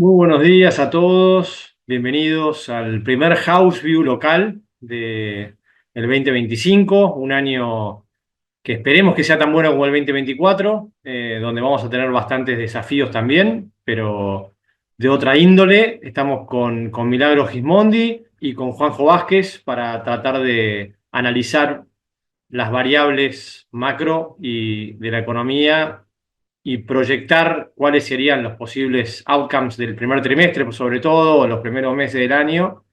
Muy buenos días a todos, bienvenidos al primer House View local de el 2025, un año que esperemos que sea tan bueno como el 2024, donde vamos a tener bastantes desafíos también, pero de otra índole. Estamos con Milagro Gismondi y con Juanjo Vázquez para tratar de analizar las variables macro y de la economía y proyectar cuáles serían los posibles outcomes del primer trimestre, pues, sobre todo, o los primeros meses del año,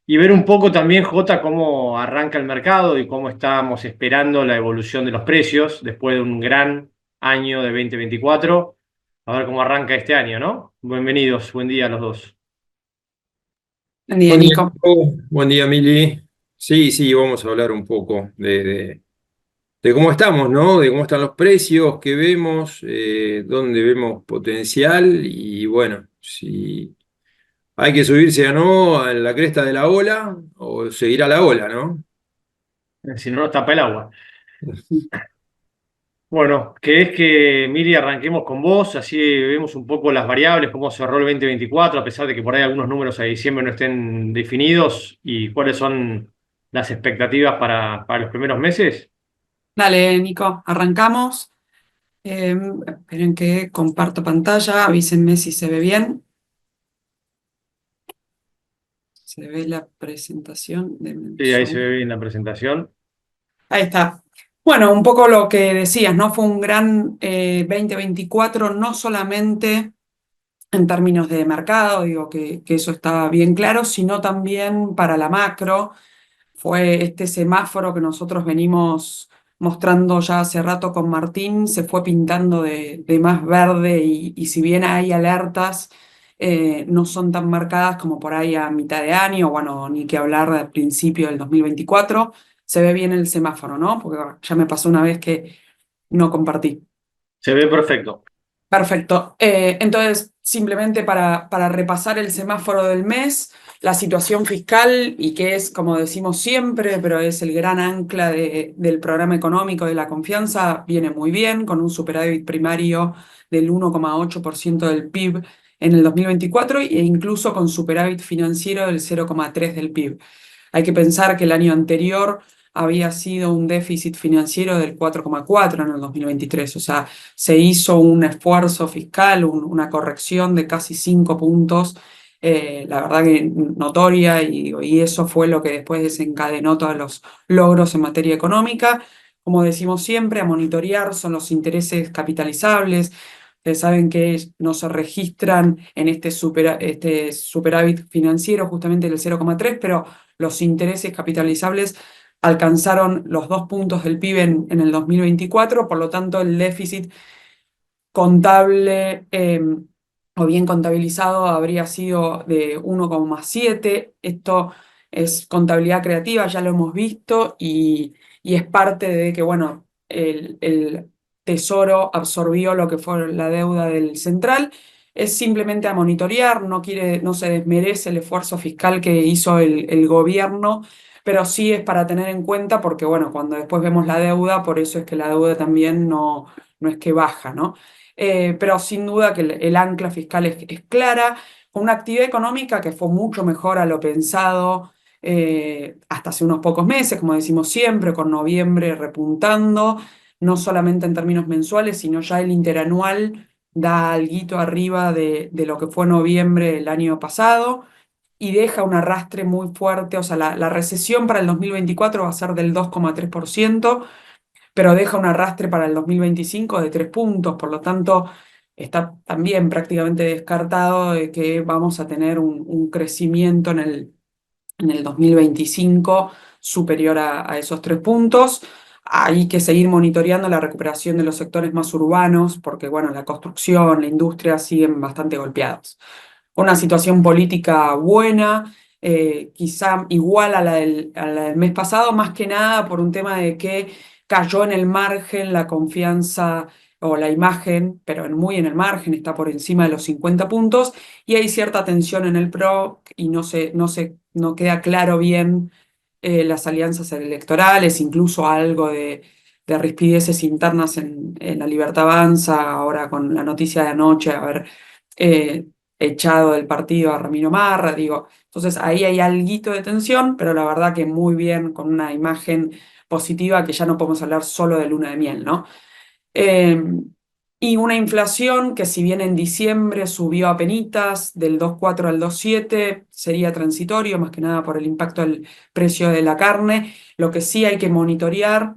y ver un poco también, Jota, cómo arranca el mercado y cómo estamos esperando la evolución de los precios después de un gran año de 2024. A ver cómo arranca este año, ¿no? Bienvenidos, buen día a los dos. Buen día, Buen día, Nico. Nico. Buen día, Mili. Sí, sí, vamos a hablar un poco de cómo estamos, ¿no? De cómo están los precios, qué vemos, dónde vemos potencial y bueno, si hay que subirse o no a la cresta de la ola o seguir a la ola, ¿no? Si no nos tapa el agua. Bueno, ¿querés que, Miri, arranquemos con vos? Así vemos un poco las variables, cómo cerró el 2024, a pesar de que por ahí algunos números a diciembre no estén definidos, y cuáles son las expectativas para los primeros meses. Dale, Nico, arrancamos. Esperen que comparto pantalla, avísenme si se ve bien. Se ve la presentación, denme un Sí, ahí se segundo. ve bien la presentación. Ahí está. Bueno, un poco lo que decías, ¿no? Fue un gran 2024, no solamente en términos de mercado, digo que eso está bien claro, sino también para la macro. Fue este semáforo que nosotros venimos mostrando ya hace rato con Martín, se fue pintando de más verde y si bien hay alertas, no son tan marcadas como por ahí a mitad de año, bueno, ni que hablar al principio del 2024. Se ve bien el semáforo, ¿no? Porque ya me pasó una vez que no compartí. Se ve perfecto. Perfecto. Entonces, simplemente para repasar el semáforo del mes, la situación fiscal, y que es, como decimos siempre, pero es el gran ancla del programa económico de la confianza, viene muy bien, con un superávit primario del 1,8% del PIB en el 2024 e incluso con superávit financiero del 0,3% del PIB. Hay que pensar que el año anterior había sido un déficit financiero del 4,4 en el 2023, o sea, se hizo un esfuerzo fiscal, una corrección de casi 5 puntos, la verdad que notoria, y eso fue lo que después desencadenó todos los logros en materia económica. Como decimos siempre, a monitorear son los intereses capitalizables. Ustedes saben que no se registran en este superávit financiero justamente del 0,3, pero los intereses capitalizables alcanzaron los 2 puntos del PIB en el 2024, por lo tanto el déficit contable o bien contabilizado habría sido de 1,7. Esto es contabilidad creativa, ya lo hemos visto, y es parte de que, bueno, el Tesoro absorbió lo que fue la deuda del central. Es simplemente a monitorear, no se desmerece el esfuerzo fiscal que hizo el gobierno, pero sí es para tener en cuenta porque, bueno, cuando después vemos la deuda, por eso es que la deuda también no es que baja, ¿no? Pero sin duda que el ancla fiscal es clara, con una actividad económica que fue mucho mejor a lo pensado hasta hace unos pocos meses, como decimos siempre, con noviembre repuntando, no solamente en términos mensuales, sino ya el interanual da alguito arriba de lo que fue noviembre el año pasado y deja un arrastre muy fuerte, o sea, la recesión para el 2024 va a ser del 2,3%, pero deja un arrastre para el 2025 de 3 puntos, por lo tanto está también prácticamente descartado de que vamos a tener un crecimiento en el 2025 superior a esos 3 puntos. Hay que seguir monitoreando la recuperación de los sectores más urbanos, porque bueno, la construcción, la industria siguen bastante golpeados. Una situación política buena, quizá igual a la del mes pasado, más que nada por un tema de que cayó en el margen la confianza o la imagen, pero muy en el margen, está por encima de los 50 puntos, y hay cierta tensión en el PRO y no queda claro bien las alianzas electorales, incluso algo de rispideces internas en la Libertad Avanza, ahora con la noticia de anoche, a ver. echado del partido a Ramiro Marra, digo, entonces ahí hay alguito de tensión, pero la verdad que muy bien, con una imagen positiva que ya no podemos hablar solo de luna de miel, ¿no? Eh, y una inflación que si bien en diciembre subió a penitas del 2,4 al 2,7, sería transitorio, más que nada por el impacto del precio de la carne. Lo que sí hay que monitorear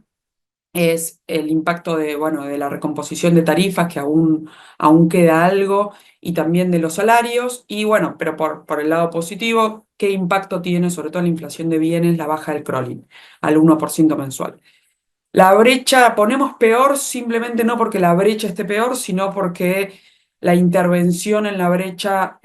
es el impacto de, bueno, de la recomposición de tarifas, que aún queda algo, y también de los salarios. Y bueno, pero por el lado positivo, ¿qué impacto tiene sobre todo la inflación de bienes, la baja del crawling al 1% mensual? La brecha ponemos peor simplemente no porque la brecha esté peor, sino porque la intervención en la brecha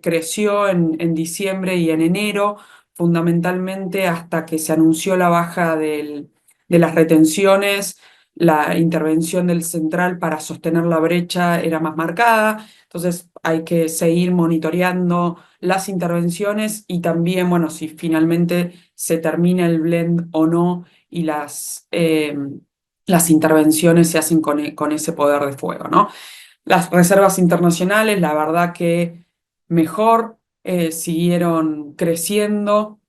creció en diciembre y en enero, fundamentalmente hasta que se anunció la baja de las retenciones, la intervención del central para sostener la brecha era más marcada, entonces hay que seguir monitoreando las intervenciones y también, bueno, si finalmente se termina el blend o no y las intervenciones se hacen con ese poder de fuego, ¿no? Las reservas internacionales, la verdad que mejor, siguieron creciendo,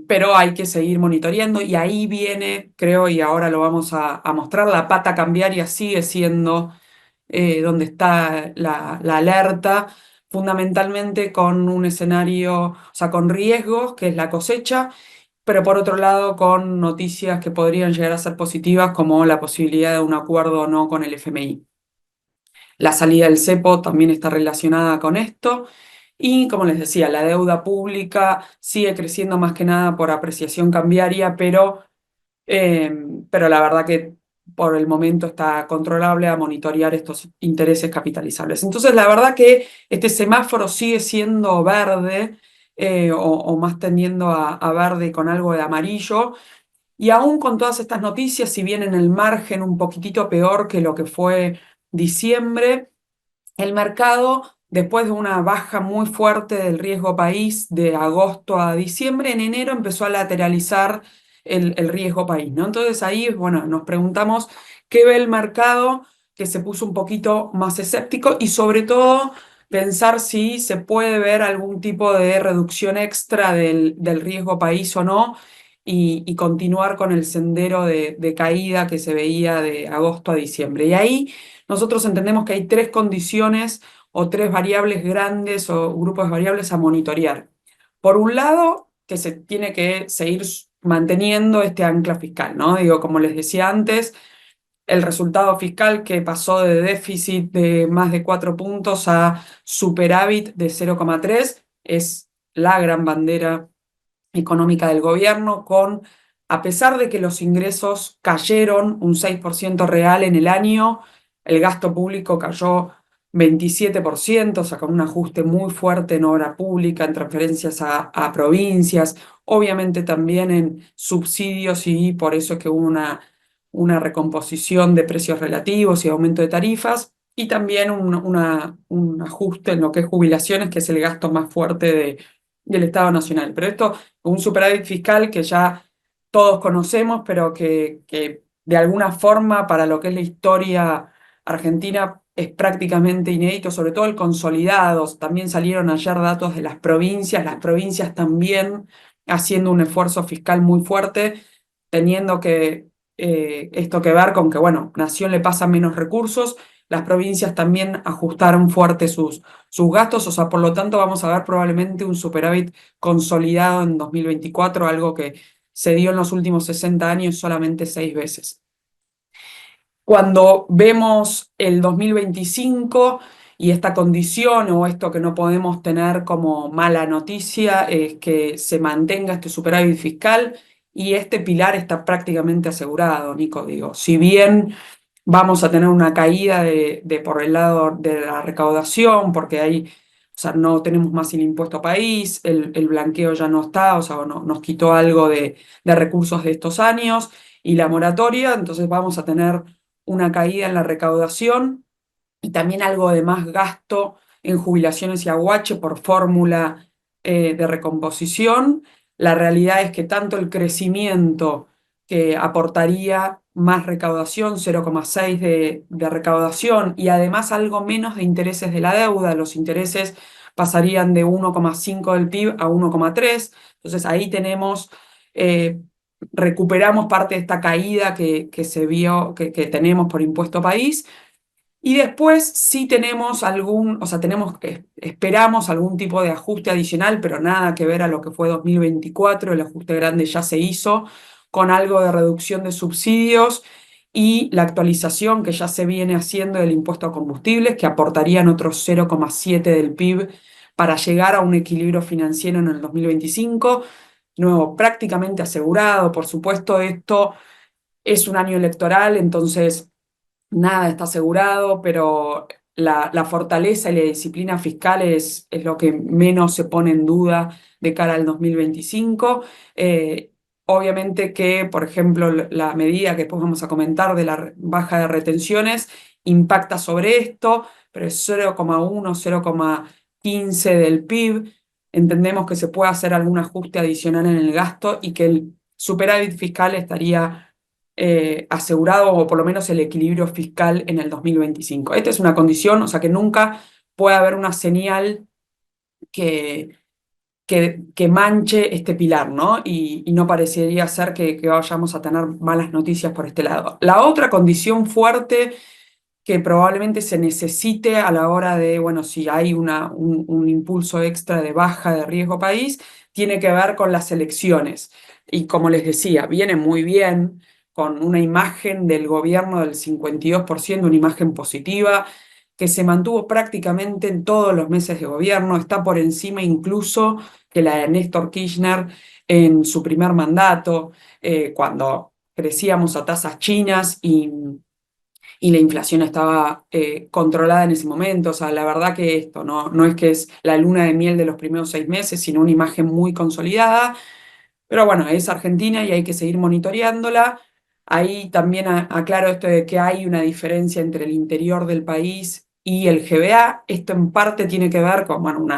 pero hay que seguir monitoreando y ahí viene, creo, y ahora lo vamos a mostrar, la pata cambiaria sigue siendo donde está la alerta, fundamentalmente con un escenario, o sea, con riesgos, que es la cosecha, pero por otro lado con noticias que podrían llegar a ser positivas, como la posibilidad de un acuerdo o no con el FMI. La salida del cepo también está relacionada con esto. Y como les decía, la deuda pública sigue creciendo más que nada por apreciación cambiaria, pero la verdad que por el momento está controlable a monitorear estos intereses capitalizables. Entonces, la verdad que este semáforo sigue siendo verde, o más tendiendo a verde con algo de amarillo. Y aún con todas estas noticias, si bien en el margen un poquitito peor que lo que fue diciembre, el mercado, después de una baja muy fuerte del riesgo país de agosto a diciembre, en enero empezó a lateralizar el riesgo país, ¿no? Entonces ahí, bueno, nos preguntamos qué ve el mercado, que se puso un poquito más escéptico y sobre todo pensar si se puede ver algún tipo de reducción extra del riesgo país o no. Y continuar con el sendero de caída que se veía de agosto a diciembre. Y ahí nosotros entendemos que hay tres condiciones o tres variables grandes o grupos de variables a monitorear. Por un lado, que se tiene que seguir manteniendo este ancla fiscal, ¿no? Digo, como les decía antes, el resultado fiscal que pasó de déficit de más de 4 puntos a superávit de 0,3 es la gran bandera económica del gobierno, a pesar de que los ingresos cayeron un 6% real en el año, el gasto público cayó 27%, o sea, con un ajuste muy fuerte en obra pública, en transferencias a provincias, obviamente también en subsidios y por eso es que hubo una recomposición de precios relativos y aumento de tarifas. Y también un ajuste en lo que es jubilaciones, que es el gasto más fuerte del Estado Nacional. Pero esto, un superávit fiscal que ya todos conocemos, pero que de alguna forma para lo que es la historia argentina es prácticamente inédito, sobre todo el consolidado. También salieron ayer datos de las provincias también haciendo un esfuerzo fiscal muy fuerte, teniendo esto que ver con que, bueno, Nación le pasa menos recursos, las provincias también ajustaron fuerte sus gastos, o sea, por lo tanto vamos a ver probablemente un superávit consolidado en 2024, algo que se dio en los últimos 60 años solamente 6 veces. Cuando vemos el 2025 y esta condición o esto que no podemos tener como mala noticia es que se mantenga este superávit fiscal y este pilar está prácticamente asegurado, Nico, digo, si bien vamos a tener una caída por el lado de la recaudación, porque ahí, o sea, no tenemos más el impuesto país, el blanqueo ya no está, o sea, nos quitó algo de recursos de estos años y la moratoria, entonces vamos a tener una caída en la recaudación y también algo de más gasto en jubilaciones y aguache por fórmula de recomposición. La realidad es que tanto el crecimiento que aportaría más recaudación, 0,6 de recaudación y además algo menos de intereses de la deuda. Los intereses pasarían de 1,5 del PIB a 1,3. Entonces ahí tenemos, recuperamos parte de esta caída que se vio, que tenemos por impuesto país. Y después sí tenemos o sea, esperamos algún tipo de ajuste adicional, pero nada que ver a lo que fue 2024, el ajuste grande ya se hizo, con algo de reducción de subsidios y la actualización que ya se viene haciendo del impuesto a combustibles, que aportarían otros 0,7 del PIB para llegar a un equilibrio financiero en el 2025. Nuevo, prácticamente asegurado, por supuesto, esto es un año electoral, entonces nada está asegurado, pero la fortaleza y la disciplina fiscal es lo que menos se pone en duda de cara al 2025. Obviamente que, por ejemplo, la medida que después vamos a comentar de la baja de retenciones impacta sobre esto, pero es 0,1, 0,15 del PIB. Entendemos que se puede hacer algún ajuste adicional en el gasto y que el superávit fiscal estaría asegurado o por lo menos el equilibrio fiscal en el 2025. Esta es una condición, o sea que nunca puede haber una señal que, que manche este pilar, ¿no? Y no parecería ser que vayamos a tener malas noticias por este lado. La otra condición fuerte que probablemente se necesite a la hora de, bueno, si hay un impulso extra de baja de riesgo país, tiene que ver con las elecciones. Y como les decía, viene muy bien con una imagen del gobierno del 52%, una imagen positiva, que se mantuvo prácticamente en todos los meses de gobierno, está por encima incluso que la de Néstor Kirchner en su primer mandato, cuando crecíamos a tasas chinas y la inflación estaba controlada en ese momento. O sea, la verdad que esto no es que es la luna de miel de los primeros 6 meses, sino una imagen muy consolidada. Pero bueno, es Argentina y hay que seguir monitoreándola. Ahí también aclaro esto de que hay una diferencia entre el interior del país y el GBA. Esto en parte tiene que ver con, bueno, un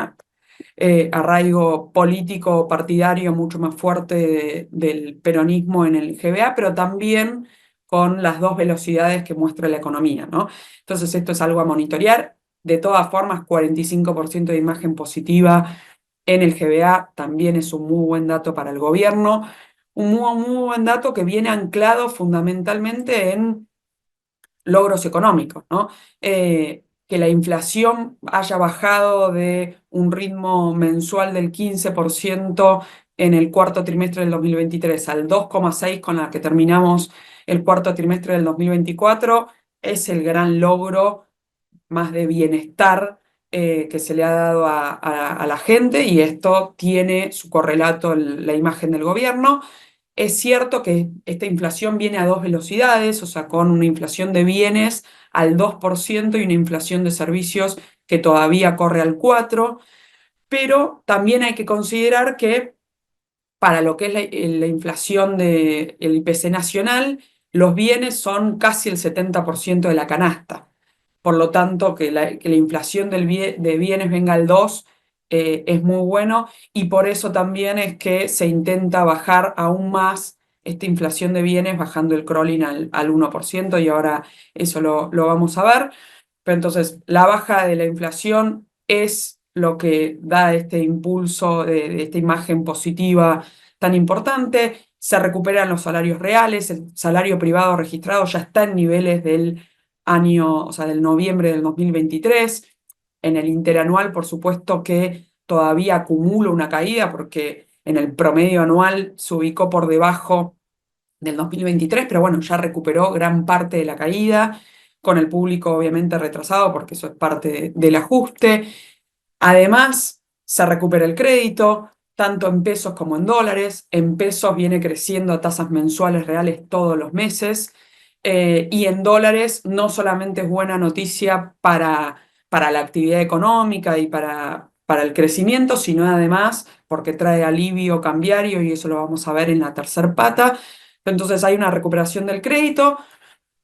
arraigo político partidario mucho más fuerte del peronismo en el GBA, pero también con las dos velocidades que muestra la economía, ¿no? Entonces esto es algo a monitorear. De todas formas, 45% de imagen positiva en el GBA también es un muy buen dato para el gobierno, un muy buen dato que viene anclado fundamentalmente en logros económicos, ¿no? Que la inflación haya bajado de un ritmo mensual del 15% en el cuarto trimestre del 2023 al 2,6 con la que terminamos el cuarto trimestre del 2024, es el gran logro más de bienestar que se le ha dado a la gente y esto tiene su correlato en la imagen del gobierno. Es cierto que esta inflación viene a dos velocidades, o sea, con una inflación de bienes al 2% y una inflación de servicios que todavía corre al 4%, pero también hay que considerar que para lo que es la inflación del IPC nacional, los bienes son casi el 70% de la canasta. Por lo tanto, que la inflación de bienes venga al 2 es muy bueno y por eso también es que se intenta bajar aún más esta inflación de bienes bajando el crawling al 1% y ahora eso lo vamos a ver. Pero entonces, la baja de la inflación es lo que da este impulso de esta imagen positiva tan importante. Se recuperan los salarios reales, el salario privado registrado ya está en niveles del año, o sea, del noviembre del 2023. En el interanual, por supuesto que todavía acumula una caída porque en el promedio anual se ubicó por debajo del 2023, pero bueno, ya recuperó gran parte de la caída, con el público obviamente retrasado porque eso es parte del ajuste. Además, se recupera el crédito, tanto en pesos como en dólares. En pesos viene creciendo a tasas mensuales reales todos los meses. Y en dólares no solamente es buena noticia para la actividad económica y para el crecimiento, sino además porque trae alivio cambiario y eso lo vamos a ver en la tercer pata. Entonces hay una recuperación del crédito,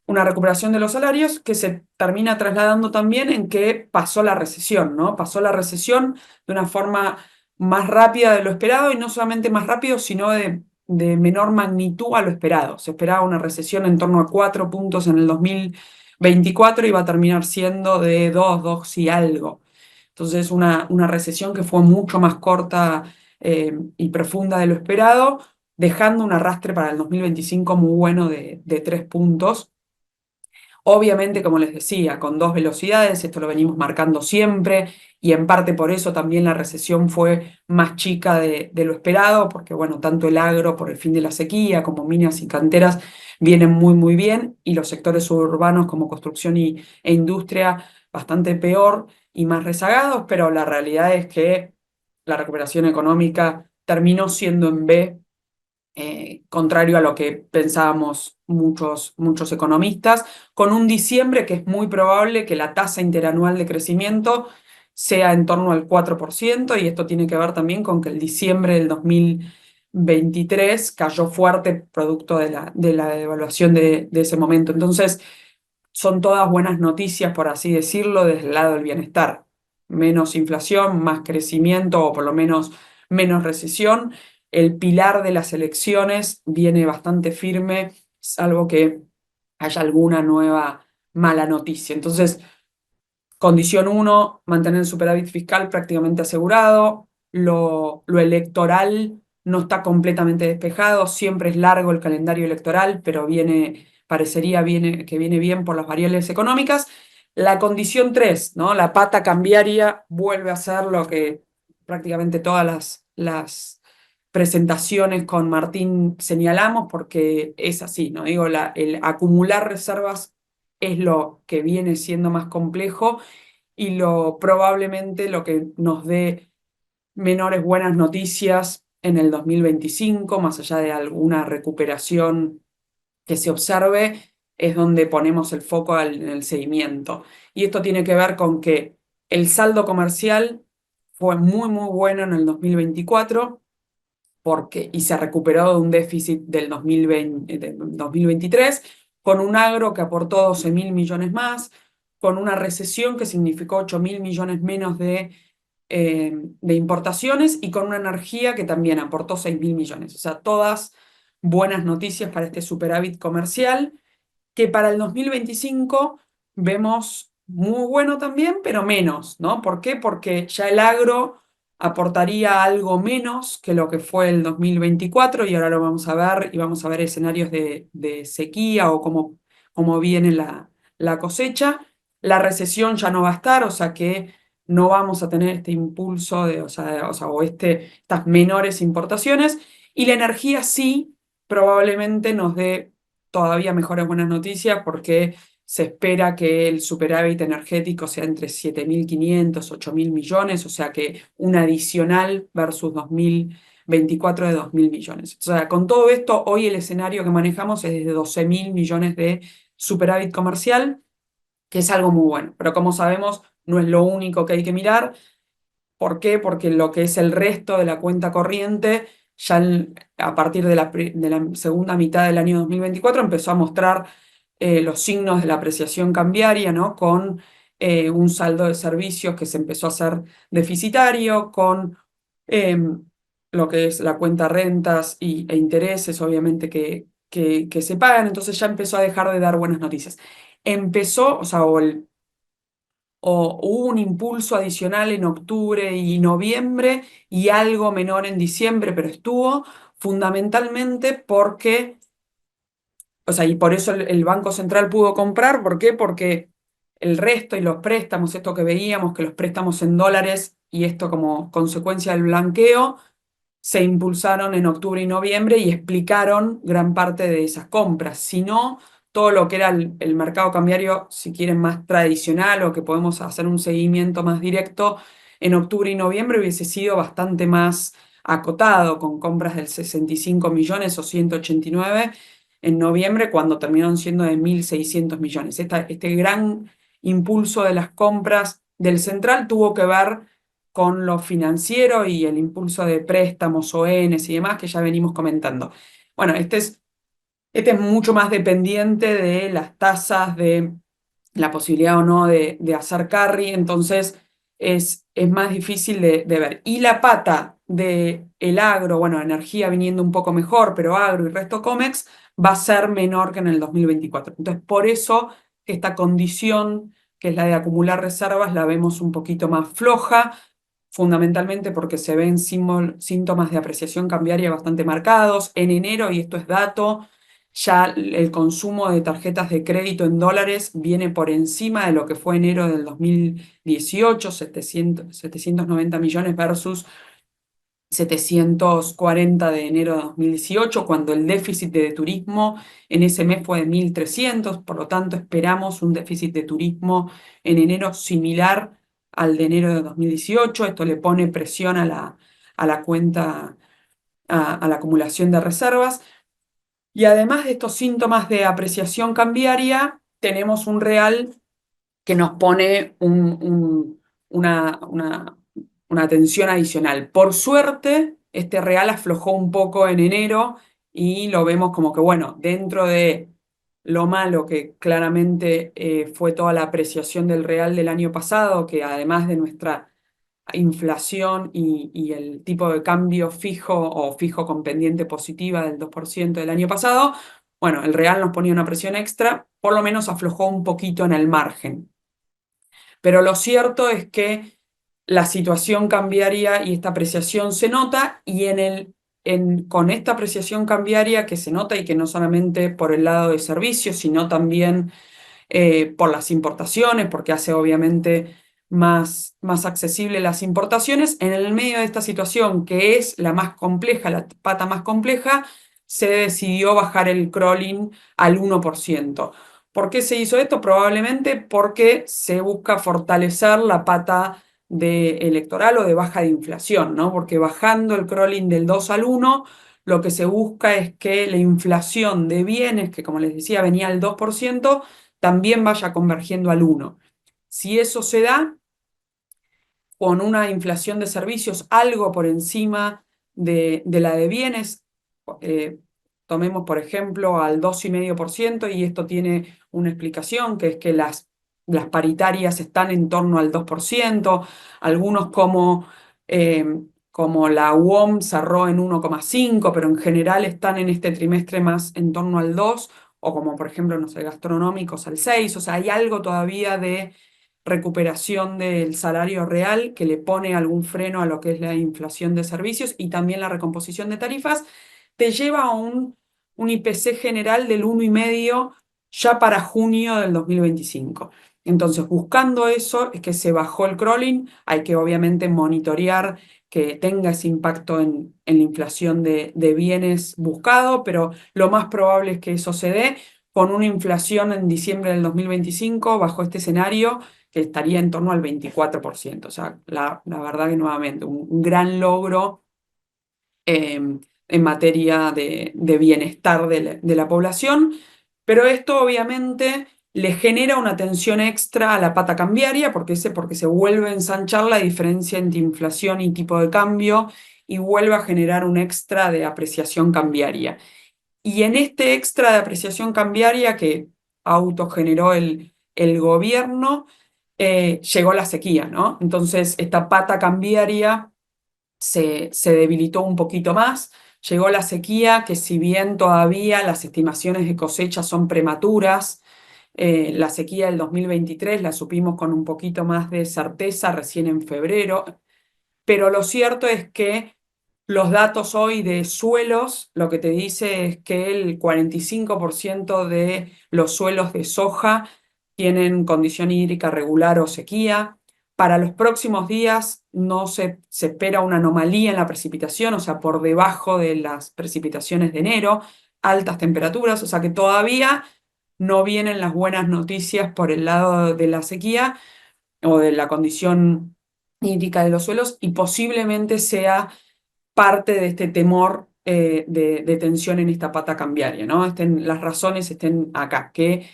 una recuperación de los salarios que se termina trasladando también en que pasó la recesión, ¿no? Pasó la recesión de una forma más rápida de lo esperado y no solamente más rápido, sino de de menor magnitud a lo esperado. Se esperaba una recesión en torno a 4 puntos en el 2024 y va a terminar siendo de 2 y algo. Entonces, una recesión que fue mucho más corta y profunda de lo esperado, dejando un arrastre para el 2025 muy bueno de 3 puntos. Obviamente, como les decía, con 2 velocidades, esto lo venimos marcando siempre, y en parte por eso también la recesión fue más chica de lo esperado, porque bueno, tanto el agro por el fin de la sequía como minas y canteras vienen muy muy bien, y los sectores urbanos como construcción e industria bastante peor y más rezagados, pero la realidad es que la recuperación económica terminó siendo en B, contrario a lo que pensábamos muchos economistas, con un diciembre que es muy probable que la tasa interanual de crecimiento sea en torno al 4%, y esto tiene que ver también con que el diciembre del 2023 cayó fuerte producto de la devaluación de ese momento. Entonces, son todas buenas noticias, por así decirlo, desde el lado del bienestar. Menos inflación, más crecimiento, o por lo menos menos recesión. El pilar de las elecciones viene bastante firme, salvo que haya alguna nueva mala noticia. Entonces, condición 1, mantener el superávit fiscal prácticamente asegurado. Lo electoral no está completamente despejado, siempre es largo el calendario electoral, pero parecería que viene bien por las variables económicas. La condición 3, ¿no? La pata cambiaria vuelve a ser lo que prácticamente todas las presentaciones con Martín señalamos, porque es así, ¿no? Digo, el acumular reservas es lo que viene siendo más complejo, y probablemente lo que nos dé menores buenas noticias en el 2025, más allá de alguna recuperación que se observe, es donde ponemos el foco en el seguimiento. Y esto tiene que ver con que el saldo comercial fue muy, muy bueno en el 2024, y se recuperó de un déficit del 2023, con un agro que aportó 12.000 millones más, con una recesión que significó 8.000 millones menos de importaciones, y con una energía que también aportó 6.000 millones. O sea, todas buenas noticias para este superávit comercial, que para el 2025 vemos muy bueno también, pero menos, ¿no? ¿Por qué? Porque ya el agro aportaría algo menos que lo que fue el 2024, y ahora lo vamos a ver, y vamos a ver escenarios de sequía o cómo viene la cosecha. La recesión ya no va a estar, o sea que no vamos a tener este impulso estas menores importaciones, y la energía sí probablemente nos dé todavía mejores buenas noticias, porque se espera que el superávit energético sea entre 7.500, 8.000 millones, o sea que un adicional versus 2024 de 2.000 millones. O sea, con todo esto, hoy el escenario que manejamos es de 12.000 millones de superávit comercial, que es algo muy bueno, pero como sabemos, no es lo único que hay que mirar. ¿Por qué? Porque lo que es el resto de la cuenta corriente, ya a partir de la segunda mitad del año 2024 empezó a mostrar los signos de la apreciación cambiaria, ¿no? Con un saldo de servicios que se empezó a hacer deficitario, con lo que es la cuenta rentas e intereses, obviamente, que se pagan. Entonces ya empezó a dejar de dar buenas noticias. Empezó, o sea, o hubo un impulso adicional en octubre y noviembre, y algo menor en diciembre, pero estuvo fundamentalmente porque, o sea, y por eso el Banco Central pudo comprar. ¿Por qué? Porque el resto y los préstamos, esto que veíamos, que los préstamos en dólares, y esto como consecuencia del blanqueo, se impulsaron en octubre y noviembre y explicaron gran parte de esas compras. Si no, todo lo que era el mercado cambiario, si quieren, más tradicional, o que podemos hacer un seguimiento más directo, en octubre y noviembre hubiese sido bastante más acotado, con compras del 65 millones o 189 en noviembre, cuando terminaron siendo de 1.600 millones. Este gran impulso de las compras del central tuvo que ver con lo financiero y el impulso de préstamos, ONs y demás, que ya venimos comentando. Bueno, este es mucho más dependiente de las tasas, de la posibilidad o no de hacer carry, entonces es más difícil de ver. Y la pata de el agro, bueno, energía viniendo un poco mejor, pero agro y resto COMEX va a ser menor que en el 2024. Entonces, por eso esta condición, que es la de acumular reservas, la vemos un poquito más floja, fundamentalmente porque se ven síntomas de apreciación cambiaria bastante marcados. En enero, y esto es dato, ya el consumo de tarjetas de crédito en dólares viene por encima de lo que fue enero del 2018, 790 millones versus 740 de enero de 2018, cuando el déficit de turismo en ese mes fue de 1.300, por lo tanto esperamos un déficit de turismo en enero similar al de enero de 2018. Esto le pone presión a la cuenta, a la acumulación de reservas. Y además de estos síntomas de apreciación cambiaria, tenemos un real que nos pone una tensión adicional. Por suerte, este real aflojó un poco en enero y lo vemos como que, bueno, dentro de lo malo que claramente fue toda la apreciación del real del año pasado, que además de nuestra inflación y el tipo de cambio fijo o fijo con pendiente positiva del 2% del año pasado, bueno, el real nos ponía una presión extra, por lo menos aflojó un poquito en el margen. Pero lo cierto es que la situación cambiaria y esta apreciación se nota, y con esta apreciación cambiaria que se nota, y que no solamente por el lado de servicios, sino también por las importaciones, porque hace obviamente más accesible las importaciones. En el medio de esta situación, que es la más compleja, la pata más compleja, se decidió bajar el crawling al 1%. ¿Por qué se hizo esto? Probablemente porque se busca fortalecer la pata electoral o de baja de inflación, ¿no? Porque bajando el crawling del 2 al 1, lo que se busca es que la inflación de bienes, que como les decía venía al 2%, también vaya convergiendo al 1. Si eso se da, con una inflación de servicios algo por encima de la de bienes, eh, tomemos por ejemplo al 2,5%, y esto tiene una explicación, que es que las paritarias están en torno al 2%, algunos como la UOM cerró en 1,5, pero en general están en este trimestre más en torno al 2, o como por ejemplo, no sé, gastronómicos al 6, o sea, hay algo todavía de recuperación del salario real que le pone algún freno a lo que es la inflación de servicios, y también la recomposición de tarifas, te lleva a un IPC general del 1,5 ya para junio del 2025. Entonces, buscando eso, es que se bajó el crawling. Hay que obviamente monitorear que tenga ese impacto en la inflación de bienes buscado, pero lo más probable es que eso se dé con una inflación en diciembre del 2025, bajo este escenario, que estaría en torno al 24%. O sea, la verdad que nuevamente un gran logro en materia de bienestar de la población, pero esto obviamente le genera una tensión extra a la pata cambiaria, porque se vuelve a ensanchar la diferencia entre inflación y tipo de cambio, y vuelve a generar un extra de apreciación cambiaria. Y en este extra de apreciación cambiaria que autogeneró el gobierno, llegó la sequía, ¿no? Entonces, esta pata cambiaria se debilitó un poquito más. Llegó la sequía, que si bien todavía las estimaciones de cosecha son prematuras, la sequía del 2023 la supimos con un poquito más de certeza recién en febrero, pero lo cierto es que los datos hoy de suelos lo que te dice es que el 45% de los suelos de soja tienen condición hídrica regular o sequía. Para los próximos días no se espera una anomalía en la precipitación, o sea, por debajo de las precipitaciones de enero, altas temperaturas, o sea que todavía no vienen las buenas noticias por el lado de la sequía o de la condición hídrica de los suelos, y posiblemente sea parte de este temor de tensión en esta pata cambiaria, ¿no? Las razones estén acá, que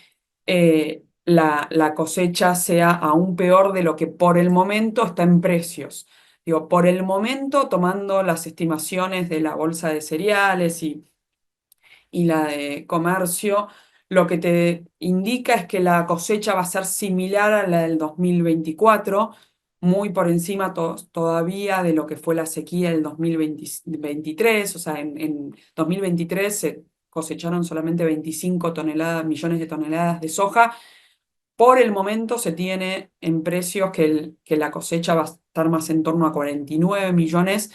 la cosecha sea aún peor de lo que por el momento está en precios. Digo, por el momento, tomando las estimaciones de la bolsa de cereales y la de comercio, lo que te indica es que la cosecha va a ser similar a la del 2024, muy por encima todavía de lo que fue la sequía del 2023, o sea, en 2023 se cosecharon solamente 25 millones de toneladas de soja. Por el momento se tiene en precios que la cosecha va a estar más en torno a 49 millones.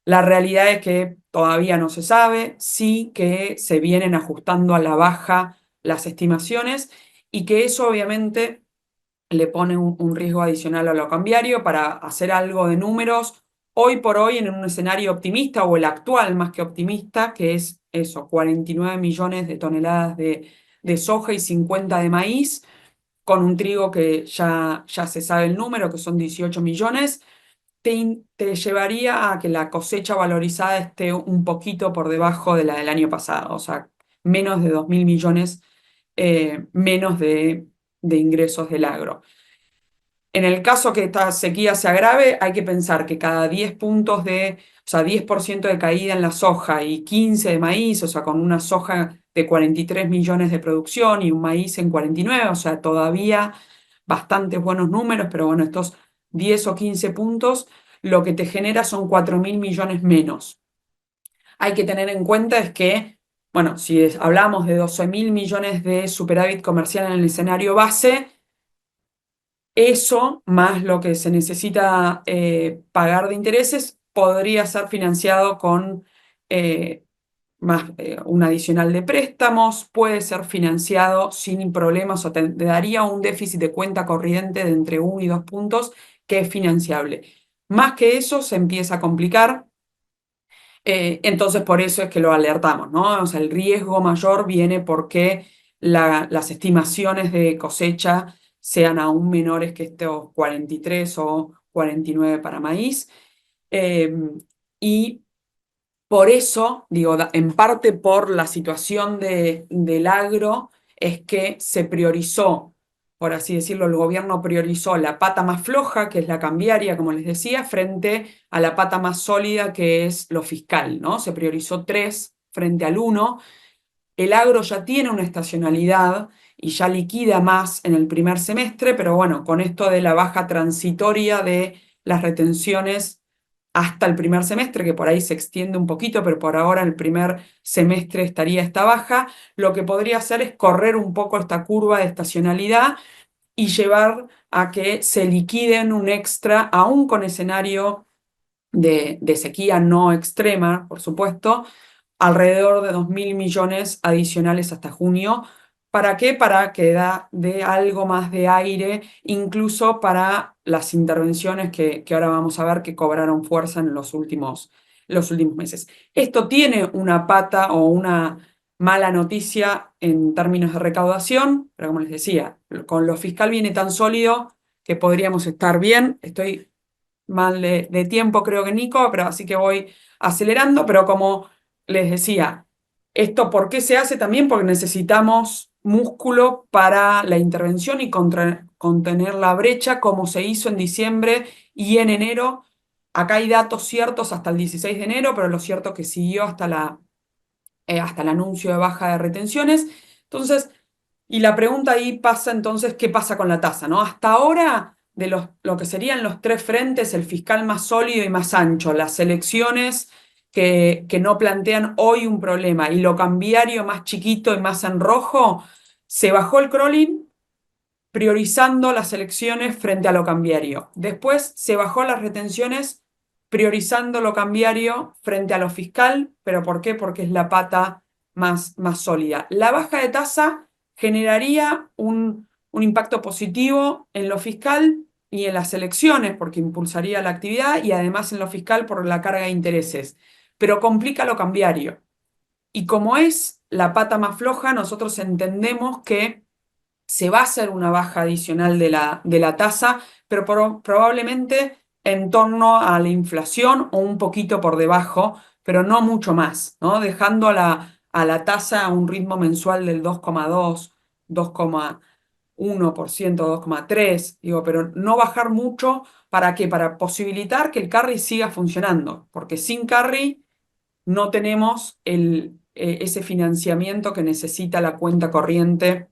La realidad es que todavía no se sabe, sí que se vienen ajustando a la baja las estimaciones y que eso obviamente le pone un riesgo adicional a lo cambiario para hacer algo de números. Hoy por hoy, en un escenario optimista, o el actual más que optimista, que es eso, 49 millones de toneladas de soja y 50 de maíz, con un trigo que ya se sabe el número, que son 18 millones, te llevaría a que la cosecha valorizada esté un poquito por debajo de la del año pasado, o sea, menos de 2.000 millones menos de ingresos del agro. En el caso que esta sequía se agrave, hay que pensar que cada 10 puntos o sea, 10% de caída en la soja y 15 de maíz, o sea, con una soja de 43 millones de producción y un maíz en 49, o sea, todavía bastantes buenos números, pero bueno, estos 10 o 15 puntos lo que te genera son 4.000 millones menos. Hay que tener en cuenta es que, bueno, si hablamos de 12.000 millones de superávit comercial en el escenario base, eso, más lo que se necesita pagar de intereses, podría ser financiado con un adicional de préstamos, puede ser financiado sin problemas, o te daría un déficit de cuenta corriente de entre 1 y 2 puntos que es financiable. Más que eso se empieza a complicar, entonces por eso es que lo alertamos, ¿no? O sea, el riesgo mayor viene porque las estimaciones de cosecha sean aún menores que estos 43 o 49 para maíz. Eh, y por eso, digo, en parte por la situación del agro, es que se priorizó, por así decirlo, el gobierno priorizó la pata más floja, que es la cambiaria, como les decía, frente a la pata más sólida, que es lo fiscal, ¿no? Se priorizó 3 frente al 1. El agro ya tiene una estacionalidad y ya liquida más en el primer semestre, pero bueno, con esto de la baja transitoria de las retenciones hasta el primer semestre, que por ahí se extiende un poquito, pero por ahora el primer semestre estaría esta baja, lo que podría hacer es correr un poco esta curva de estacionalidad y llevar a que se liquiden un extra, aún con escenario de sequía no extrema, por supuesto, alrededor de 2.000 millones adicionales hasta junio. ¿Para qué? Para que dé algo más de aire, incluso para las intervenciones que ahora vamos a ver que cobraron fuerza en los últimos meses. Esto tiene una pata o una mala noticia en términos de recaudación, pero como les decía, con lo fiscal viene tan sólido que podríamos estar bien. Estoy mal de tiempo, creo que Nico, pero así que voy acelerando, pero como les decía, ¿esto por qué se hace? También porque necesitamos músculo para la intervención y contener la brecha, como se hizo en diciembre y en enero. Acá hay datos ciertos hasta el 16 de enero, pero lo cierto es que siguió hasta el anuncio de baja de retenciones. Entonces, y la pregunta ahí pasa entonces, ¿qué pasa con la tasa, ¿no? Hasta ahora, lo que serían los 3 frentes, el fiscal más sólido y más ancho, las elecciones que no plantean hoy un problema y lo cambiario más chiquito y más en rojo, se bajó el crawling priorizando las elecciones frente a lo cambiario. Después se bajó las retenciones priorizando lo cambiario frente a lo fiscal, pero ¿por qué? Porque es la pata más sólida. La baja de tasa generaría un impacto positivo en lo fiscal y en las elecciones, porque impulsaría la actividad, y además en lo fiscal por la carga de intereses, pero complica lo cambiario. Y como es la pata más floja, nosotros entendemos que se va a hacer una baja adicional de la tasa, pero probablemente en torno a la inflación o un poquito por debajo, pero no mucho más, ¿no? Dejando a la tasa a un ritmo mensual del 2,2, 2,1%, 2,3%, digo, pero no bajar mucho. ¿Para qué? Para posibilitar que el carry siga funcionando, porque sin carry no tenemos ese financiamiento que necesita la cuenta corriente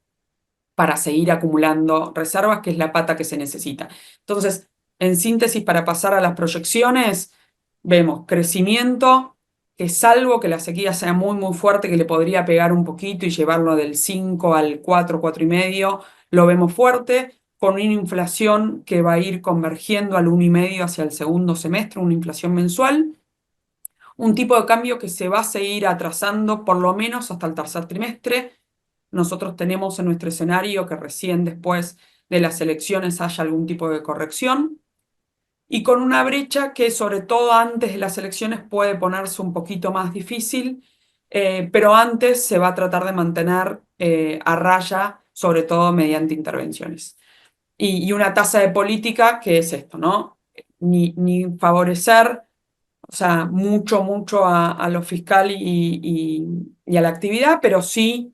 para seguir acumulando reservas, que es la pata que se necesita. Entonces, en síntesis, para pasar a las proyecciones, vemos crecimiento, que salvo que la sequía sea muy, muy fuerte, que le podría pegar un poquito y llevarlo del 5 al 4, 4,5, lo vemos fuerte, con una inflación que va a ir convergiendo al 1,5 hacia el segundo semestre, una inflación mensual, un tipo de cambio que se va a seguir atrasando por lo menos hasta el tercer trimestre. Nosotros tenemos en nuestro escenario que recién después de las elecciones haya algún tipo de corrección y con una brecha que sobre todo antes de las elecciones puede ponerse un poquito más difícil, pero antes se va a tratar de mantener a raya, sobre todo mediante intervenciones. Y una tasa de política que es esto, ¿no? Ni favorecer, o sea, mucho a lo fiscal y a la actividad, pero sí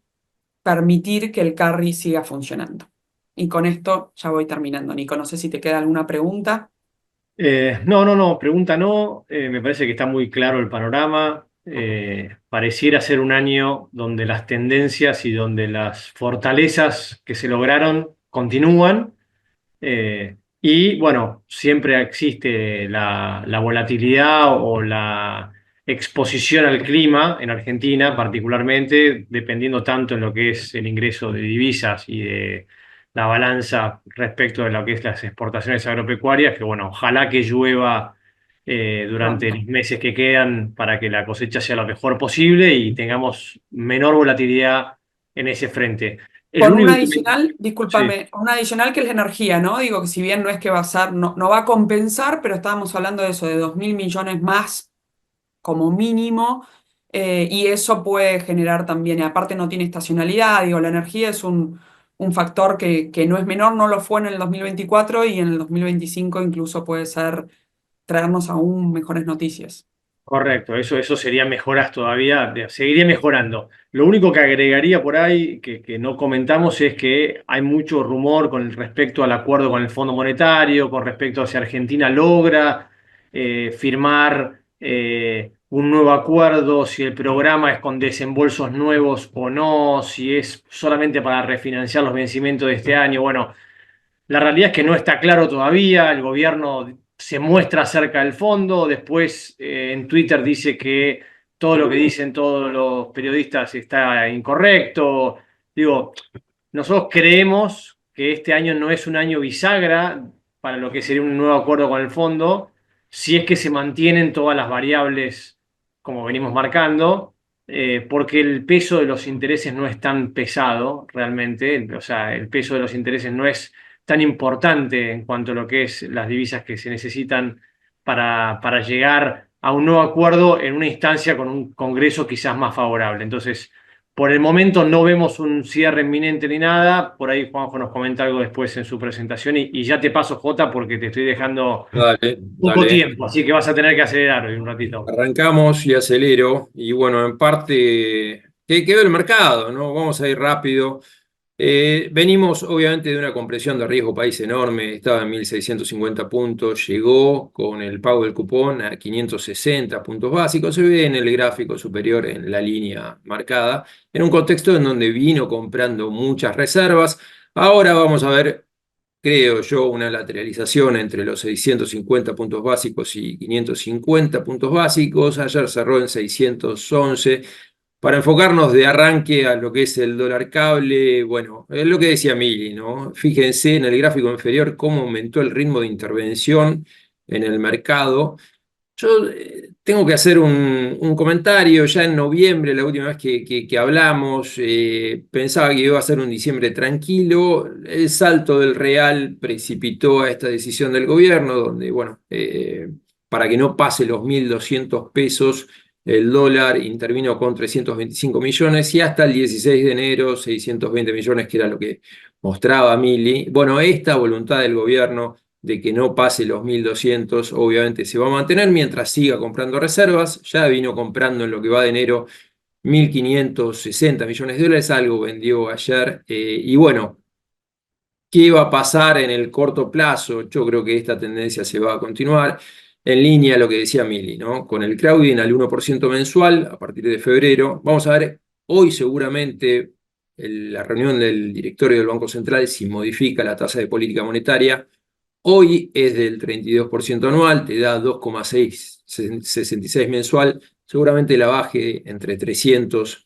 permitir que el carry siga funcionando. Y con esto ya voy terminando. Nico, no sé si te queda alguna pregunta. No, pregunta no. Me parece que está muy claro el panorama. Pareciera ser un año donde las tendencias y donde las fortalezas que se lograron continúan. Y bueno, siempre existe la volatilidad o la exposición al clima en Argentina, particularmente, dependiendo tanto en lo que es el ingreso de divisas y de la balanza respecto de lo que es las exportaciones agropecuarias, que bueno, ojalá que llueva durante Pronto. los meses que quedan para que la cosecha sea lo mejor posible y tengamos menor volatilidad en ese frente. El Con un único que adicional, sí. discúlpame, un adicional que es la energía, ¿no? Digo que si bien no es que va a ser, no va a compensar, pero estábamos hablando de eso, de 2.000 millones más como mínimo, y eso puede generar también, y aparte no tiene estacionalidad, digo, la energía es un factor que no es menor, no lo fue en el 2024 y en el 2025 incluso puede ser traernos aún mejores noticias. Correcto, eso sería mejoras todavía, seguiría mejorando. Lo único que agregaría por ahí, que no comentamos, es que hay mucho rumor con respecto al acuerdo con el Fondo Monetario, con respecto a si Argentina logra firmar un nuevo acuerdo, si el programa es con desembolsos nuevos o no, si es solamente para refinanciar los vencimientos de este año. Bueno, la realidad es que no está claro todavía, el gobierno se muestra cerca del fondo, después en Twitter dice que todo lo que dicen todos los periodistas está incorrecto. Digo, nosotros creemos que este año no es un año bisagra para lo que sería un nuevo acuerdo con el fondo, si es que se mantienen todas las variables como venimos marcando, porque el peso de los intereses no es tan pesado realmente, o sea, el peso de los intereses no es tan importante en cuanto a lo que es las divisas que se necesitan para llegar a un nuevo acuerdo en una instancia con un Congreso quizás más favorable. Entonces, por el momento no vemos un cierre inminente ni nada. Por ahí Juanjo nos comenta algo después en su presentación y ya te paso, Jota, porque te estoy dejando Dale, poco dale. tiempo, así que vas a tener que acelerar hoy un ratito. Arrancamos y acelero. Y bueno, en parte, ¿qué quedó el mercado? ¿No? Vamos a ir rápido. Venimos obviamente de una compresión de riesgo país enorme, estaba en 1.650 puntos, llegó con el pago del cupón a 560 puntos básicos, se ve en el gráfico superior en la línea marcada, en un contexto en donde vino comprando muchas reservas. Ahora vamos a ver, creo yo, una lateralización entre los 650 puntos básicos y 550 puntos básicos. Ayer cerró en 611. Para enfocarnos de arranque a lo que es el dólar cable, bueno, es lo que decía Mili, ¿no? Fíjense en el gráfico inferior cómo aumentó el ritmo de intervención en el mercado. Yo tengo que hacer un comentario. Ya en noviembre, la última vez que hablamos, pensaba que iba a ser un diciembre tranquilo. El salto del real precipitó a esta decisión del gobierno, donde, bueno, para que no pase los 1.200 pesos, el dólar intervino con 325 millones y hasta el 16 de enero 620 millones, que era lo que mostraba Mili. Bueno, esta voluntad del gobierno de que no pase los 1.200, obviamente se va a mantener mientras siga comprando reservas. Ya vino comprando en lo que va de enero 1.560 millones de dólares, algo vendió ayer. Y bueno, ¿qué va a pasar en el corto plazo? Yo creo que esta tendencia se va a continuar en línea a lo que decía Mili, ¿no? Con el crowding al 1% mensual a partir de febrero. Vamos a ver hoy seguramente la reunión del directorio del Banco Central si modifica la tasa de política monetaria. hoy es del 32% anual, te da 2,666 mensual, seguramente la baje entre 300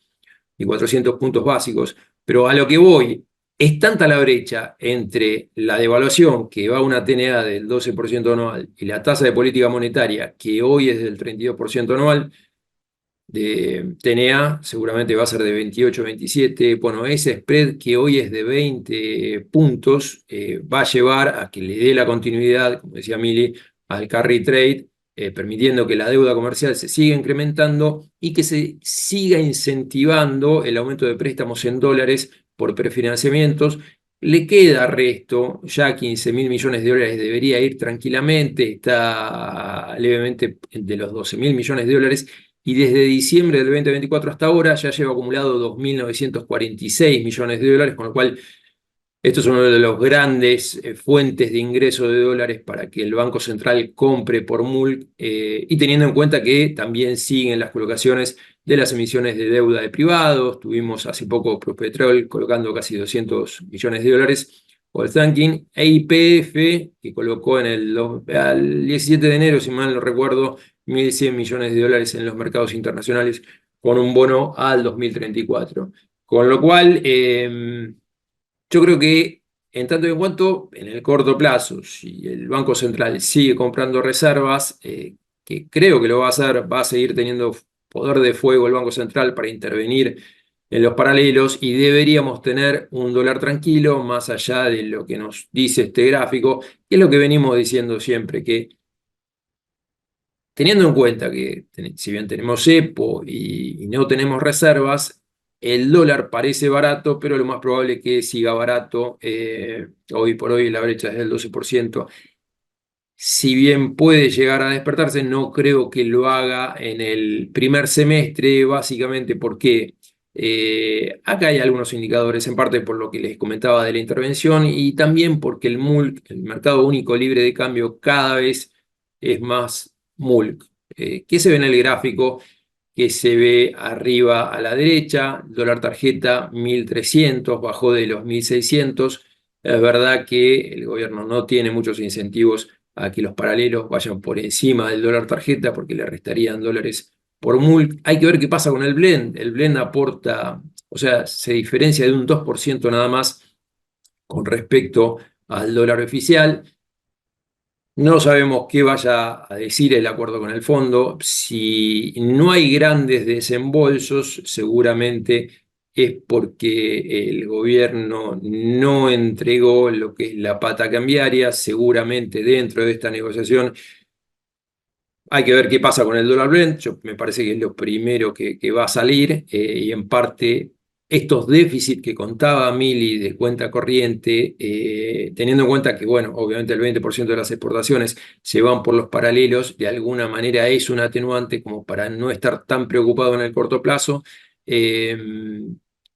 y 400 puntos básicos, pero a lo que voy, es tanta la brecha entre la devaluación que va a una TNA del 12% anual y la tasa de política monetaria que hoy es del 32% anual, de TNA seguramente va a ser de 28, 27. Bueno, ese spread que hoy es de 20 puntos va a llevar a que le dé la continuidad, como decía Mili, al carry trade, permitiendo que la deuda comercial se siga incrementando y que se siga incentivando el aumento de préstamos en dólares por prefinanciamientos. Le queda resto, ya 15.000 millones de dólares debería ir tranquilamente, está levemente de los 12.000 millones de dólares, y desde diciembre del 2024 hasta ahora ya lleva acumulado 2.946 millones de dólares, con lo cual esto es uno de los grandes fuentes de ingreso de dólares para que el Banco Central compre por MULC, y teniendo en cuenta que también siguen las colocaciones de las emisiones de deuda de privados. Tuvimos hace poco Prospetrol colocando casi 200 millones de dólares, o el Thanking, e YPF, que colocó al 17 de enero, si mal no recuerdo, 1.100 millones de dólares en los mercados internacionales con un bono al 2034. Con lo cual, yo creo que en tanto y en cuanto, en el corto plazo, si el Banco Central sigue comprando reservas, que creo que lo va a hacer, va a seguir teniendo poder de fuego el Banco Central para intervenir en los paralelos, y deberíamos tener un dólar tranquilo, más allá de lo que nos dice este gráfico, que es lo que venimos diciendo siempre, que teniendo en cuenta que si bien tenemos cepo y no tenemos reservas, el dólar parece barato, pero lo más probable es que siga barato. Hoy por hoy la brecha es del 12%. Si bien puede llegar a despertarse, no creo que lo haga en el primer semestre, básicamente porque acá hay algunos indicadores, en parte por lo que les comentaba de la intervención, y también porque el MULC, el Mercado Único Libre de Cambio, cada vez es más MULC. ¿Qué se ve en el gráfico? Que se ve arriba a la derecha, dólar tarjeta 1.300, bajó de los 1.600. Es verdad que el gobierno no tiene muchos incentivos a que los paralelos vayan por encima del dólar tarjeta porque le restarían dólares por MULC. Hay que ver qué pasa con el blend. El blend aporta, o sea, se diferencia de un 2% nada más con respecto al dólar oficial. No sabemos qué vaya a decir el acuerdo con el fondo. Si no hay grandes desembolsos, seguramente es porque el gobierno no entregó lo que es la pata cambiaria. Seguramente dentro de esta negociación hay que ver qué pasa con el dólar blend. Me parece que es lo primero que va a salir, y en parte estos déficits que contaba Mili de cuenta corriente, teniendo en cuenta que, bueno, obviamente el 20% de las exportaciones se van por los paralelos, de alguna manera es un atenuante como para no estar tan preocupado en el corto plazo.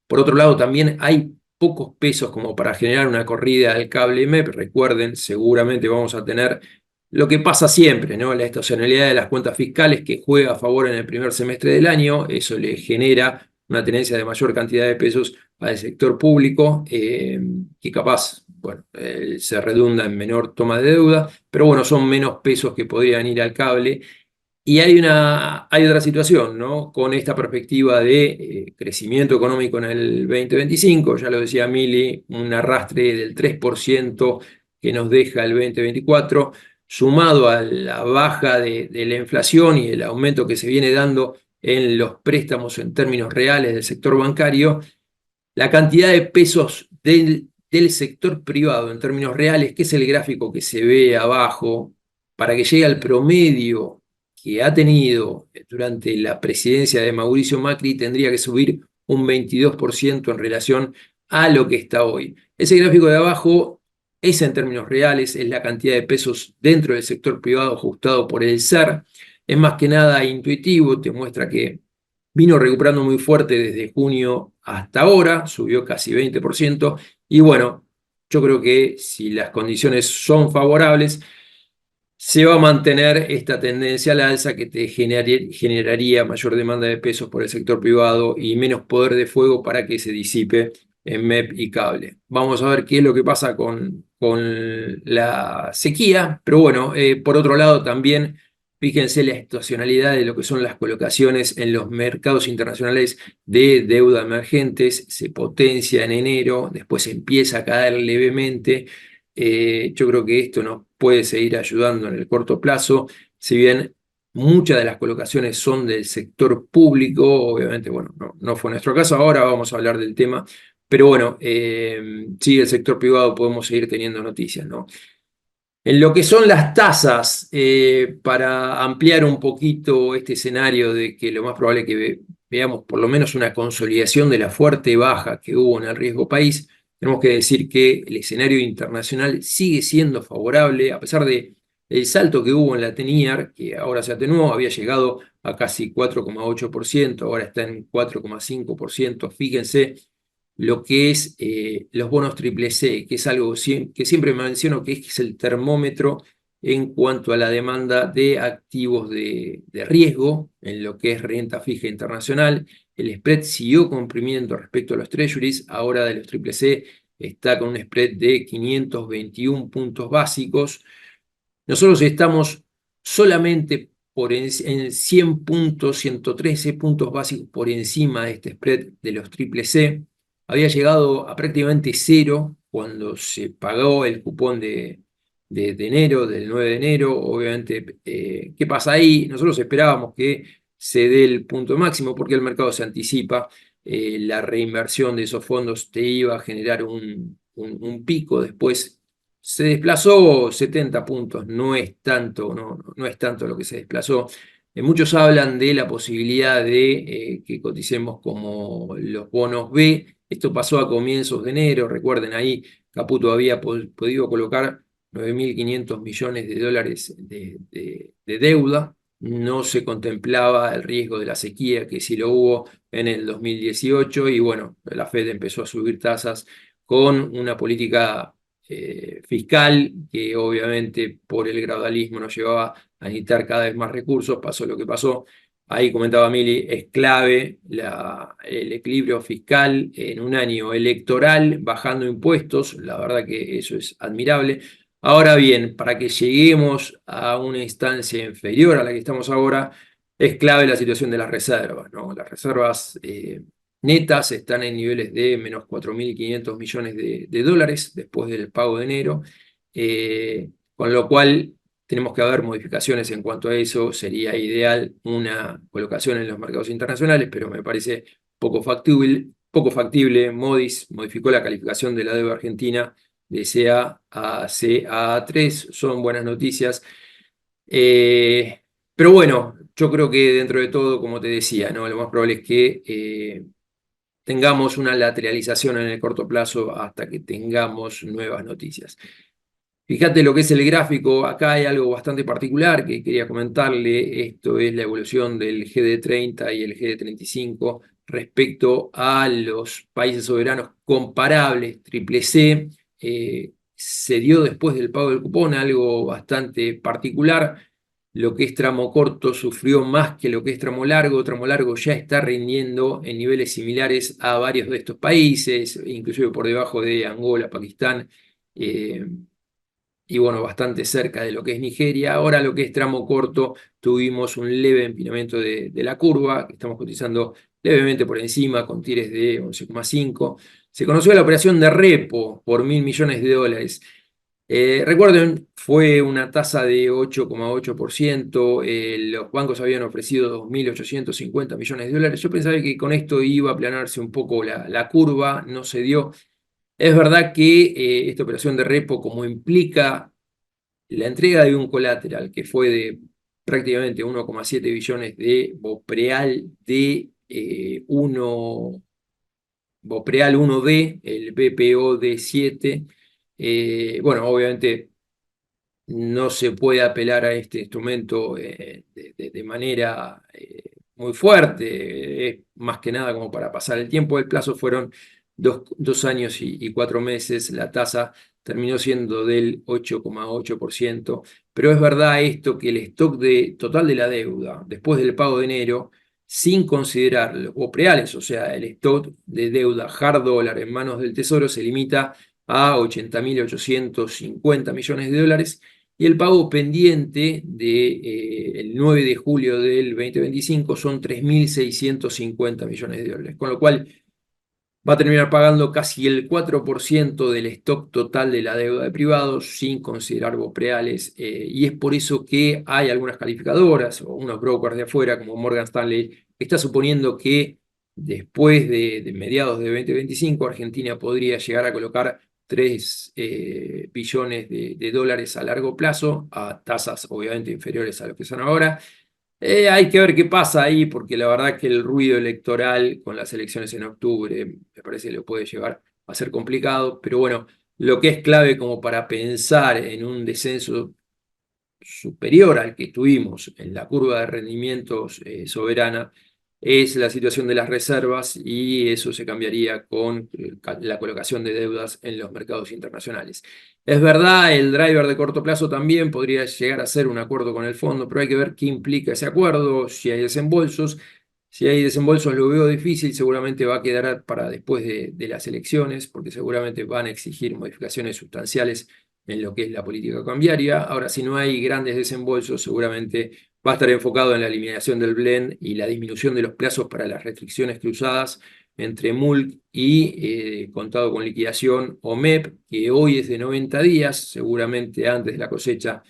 Por otro lado, también hay pocos pesos como para generar una corrida al cable MEP. Recuerden, seguramente vamos a tener lo que pasa siempre, ¿no? La estacionalidad de las cuentas fiscales que juega a favor en el primer semestre del año. Eso le genera una tenencia de mayor cantidad de pesos al sector público, que capaz, bueno, se redunda en menor toma de deuda, pero bueno, son menos pesos que podrían ir al cable. Y hay otra situación, ¿no? Con esta perspectiva de crecimiento económico en el 2025, ya lo decía Mili, un arrastre del 3% que nos deja el 2024, sumado a la baja de la inflación y el aumento que se viene dando en los préstamos en términos reales del sector bancario. La cantidad de pesos del sector privado en términos reales, que es el gráfico que se ve abajo, para que llegue al promedio que ha tenido durante la presidencia de Mauricio Macri, tendría que subir un 22% en relación a lo que está hoy. Ese gráfico de abajo es en términos reales, es la cantidad de pesos dentro del sector privado ajustado por el SER. Es más que nada intuitivo, te muestra que vino recuperando muy fuerte desde junio hasta ahora, subió casi 20%, y bueno, yo creo que si las condiciones son favorables, se va a mantener esta tendencia al alza que te generaría mayor demanda de pesos por el sector privado y menos poder de fuego para que se disipe en MEP y cable. Vamos a ver qué es lo que pasa con con la sequía, pero bueno, por otro lado también fíjense la estacionalidad de lo que son las colocaciones en los mercados internacionales de deuda emergentes, se potencia en enero, después empieza a caer levemente. Yo creo que esto nos puede seguir ayudando en el corto plazo, si bien muchas de las colocaciones son del sector público, obviamente, bueno, no fue nuestro caso, ahora vamos a hablar del tema, pero bueno, sí, del sector privado podemos seguir teniendo noticias, ¿no? En lo que son las tasas, para ampliar un poquito este escenario de que lo más probable es que veamos por lo menos una consolidación de la fuerte baja que hubo en el riesgo país, tenemos que decir que el escenario internacional sigue siendo favorable, a pesar de el salto que hubo en la TENIAR, que ahora se atenuó, había llegado a casi 4,8%, ahora está en 4,5%, fíjense lo que es los bonos triple C, que es algo que siempre menciono que es el termómetro en cuanto a la demanda de activos de riesgo en lo que es renta fija internacional. El spread siguió comprimiendo respecto a los treasuries, ahora de los triple C está con un spread de 521 puntos básicos. Nosotros estamos solamente en 100 puntos, 113 puntos básicos por encima de este spread de los triple C. Había llegado a prácticamente cero cuando se pagó el cupón de enero, del 9 de enero. Obviamente, ¿qué pasa ahí? Nosotros esperábamos que se dé el punto máximo porque el mercado se anticipa. La reinversión de esos fondos te iba a generar un pico, después se desplazó 70 puntos, no es tanto, no es tanto lo que se desplazó. Muchos hablan de la posibilidad de que coticemos como los bonos B. Esto pasó a comienzos de enero, recuerden ahí Caputo había podido colocar 9.500 millones de dólares de deuda. No se contemplaba el riesgo de la sequía, que sí lo hubo en el 2018, y bueno, la Fed empezó a subir tasas con una política fiscal, que obviamente por el gradualismo nos llevaba a necesitar cada vez más recursos, pasó lo que pasó. Ahí comentaba Mili, es clave el equilibrio fiscal en un año electoral, bajando impuestos, la verdad que eso es admirable. Ahora bien, para que lleguemos a una instancia inferior a la que estamos ahora, es clave la situación de las reservas, ¿no? Las reservas netas están en niveles de menos 4.500 millones de dólares después del pago de enero, con lo cual tenemos que haber modificaciones en cuanto a eso. Sería ideal una colocación en los mercados internacionales, pero me parece poco factible. Poco factible. Moody's modificó la calificación de la deuda argentina de CA a CA3, son buenas noticias. Pero bueno, yo creo que dentro de todo, como te decía, ¿no? Lo más probable es que tengamos una lateralización en el corto plazo hasta que tengamos nuevas noticias. Fíjate lo que es el gráfico, acá hay algo bastante particular que quería comentarle, esto es la evolución del GD30 y el GD35 respecto a los países soberanos comparables, triple C, se dio después del pago del cupón, algo bastante particular. Lo que es tramo corto sufrió más que lo que es tramo largo ya está rindiendo en niveles similares a varios de estos países, inclusive por debajo de Angola, Pakistán, y bueno, bastante cerca de lo que es Nigeria. Ahora lo que es tramo corto, tuvimos un leve empinamiento de la curva, que estamos cotizando levemente por encima, con tires de 11,5. Se conoció la operación de repo por 1.000 millones de dólares. Recuerden, fue una tasa de 8,8%, los bancos habían ofrecido 2.850 millones de dólares. Yo pensaba que con esto iba a aplanarse un poco la curva, no se dio. Es verdad que esta operación de repo, como implica la entrega de un colateral que fue de prácticamente 1,7 billones de Bopreal de 1, Bopreal 1D, el BPOD7, bueno, obviamente no se puede apelar a este instrumento de manera muy fuerte, es más que nada como para pasar el tiempo. El plazo fueron 2 años y 4 meses, la tasa terminó siendo del 8,8%, pero es verdad esto que el stock total de la deuda después del pago de enero, sin considerar los preales, o sea, el stock de deuda hard dólar en manos del Tesoro, se limita a 80.850 millones de dólares y el pago pendiente el 9 de julio del 2025 son 3.650 millones de dólares, con lo cual va a terminar pagando casi el 4% del stock total de la deuda de privados sin considerar BOPREALES, y es por eso que hay algunas calificadoras o unos brokers de afuera como Morgan Stanley que está suponiendo que después de mediados de 2025 Argentina podría llegar a colocar 3 billones de dólares a largo plazo a tasas obviamente inferiores a lo que son ahora. Hay que ver qué pasa ahí, porque la verdad que el ruido electoral con las elecciones en octubre me parece que lo puede llevar a ser complicado, pero bueno, lo que es clave como para pensar en un descenso superior al que tuvimos en la curva de rendimientos soberana es la situación de las reservas y eso se cambiaría con la colocación de deudas en los mercados internacionales. Es verdad, el driver de corto plazo también podría llegar a ser un acuerdo con el fondo, pero hay que ver qué implica ese acuerdo, si hay desembolsos. Si hay desembolsos lo veo difícil, seguramente va a quedar para después de las elecciones, porque seguramente van a exigir modificaciones sustanciales en lo que es la política cambiaria. Ahora, si no hay grandes desembolsos, seguramente va a estar enfocado en la eliminación del blend y la disminución de los plazos para las restricciones cruzadas entre MULC y contado con liquidación o MEP, que hoy es de 90 días, seguramente antes de la cosecha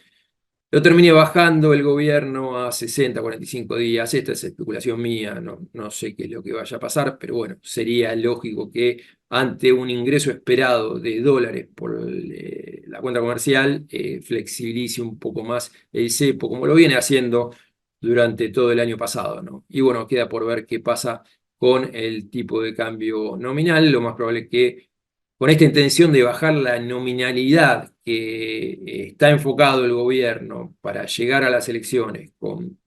lo termine bajando el gobierno a 60, 45 días. Esta es especulación mía, no sé qué es lo que vaya a pasar, pero bueno, sería lógico que ante un ingreso esperado de dólares por la cuenta comercial, flexibilice un poco más el cepo, como lo viene haciendo durante todo el año pasado, ¿no? Y bueno, queda por ver qué pasa con el tipo de cambio nominal. Lo más probable es que con esta intención de bajar la nominalidad que está enfocado el gobierno para llegar a las elecciones con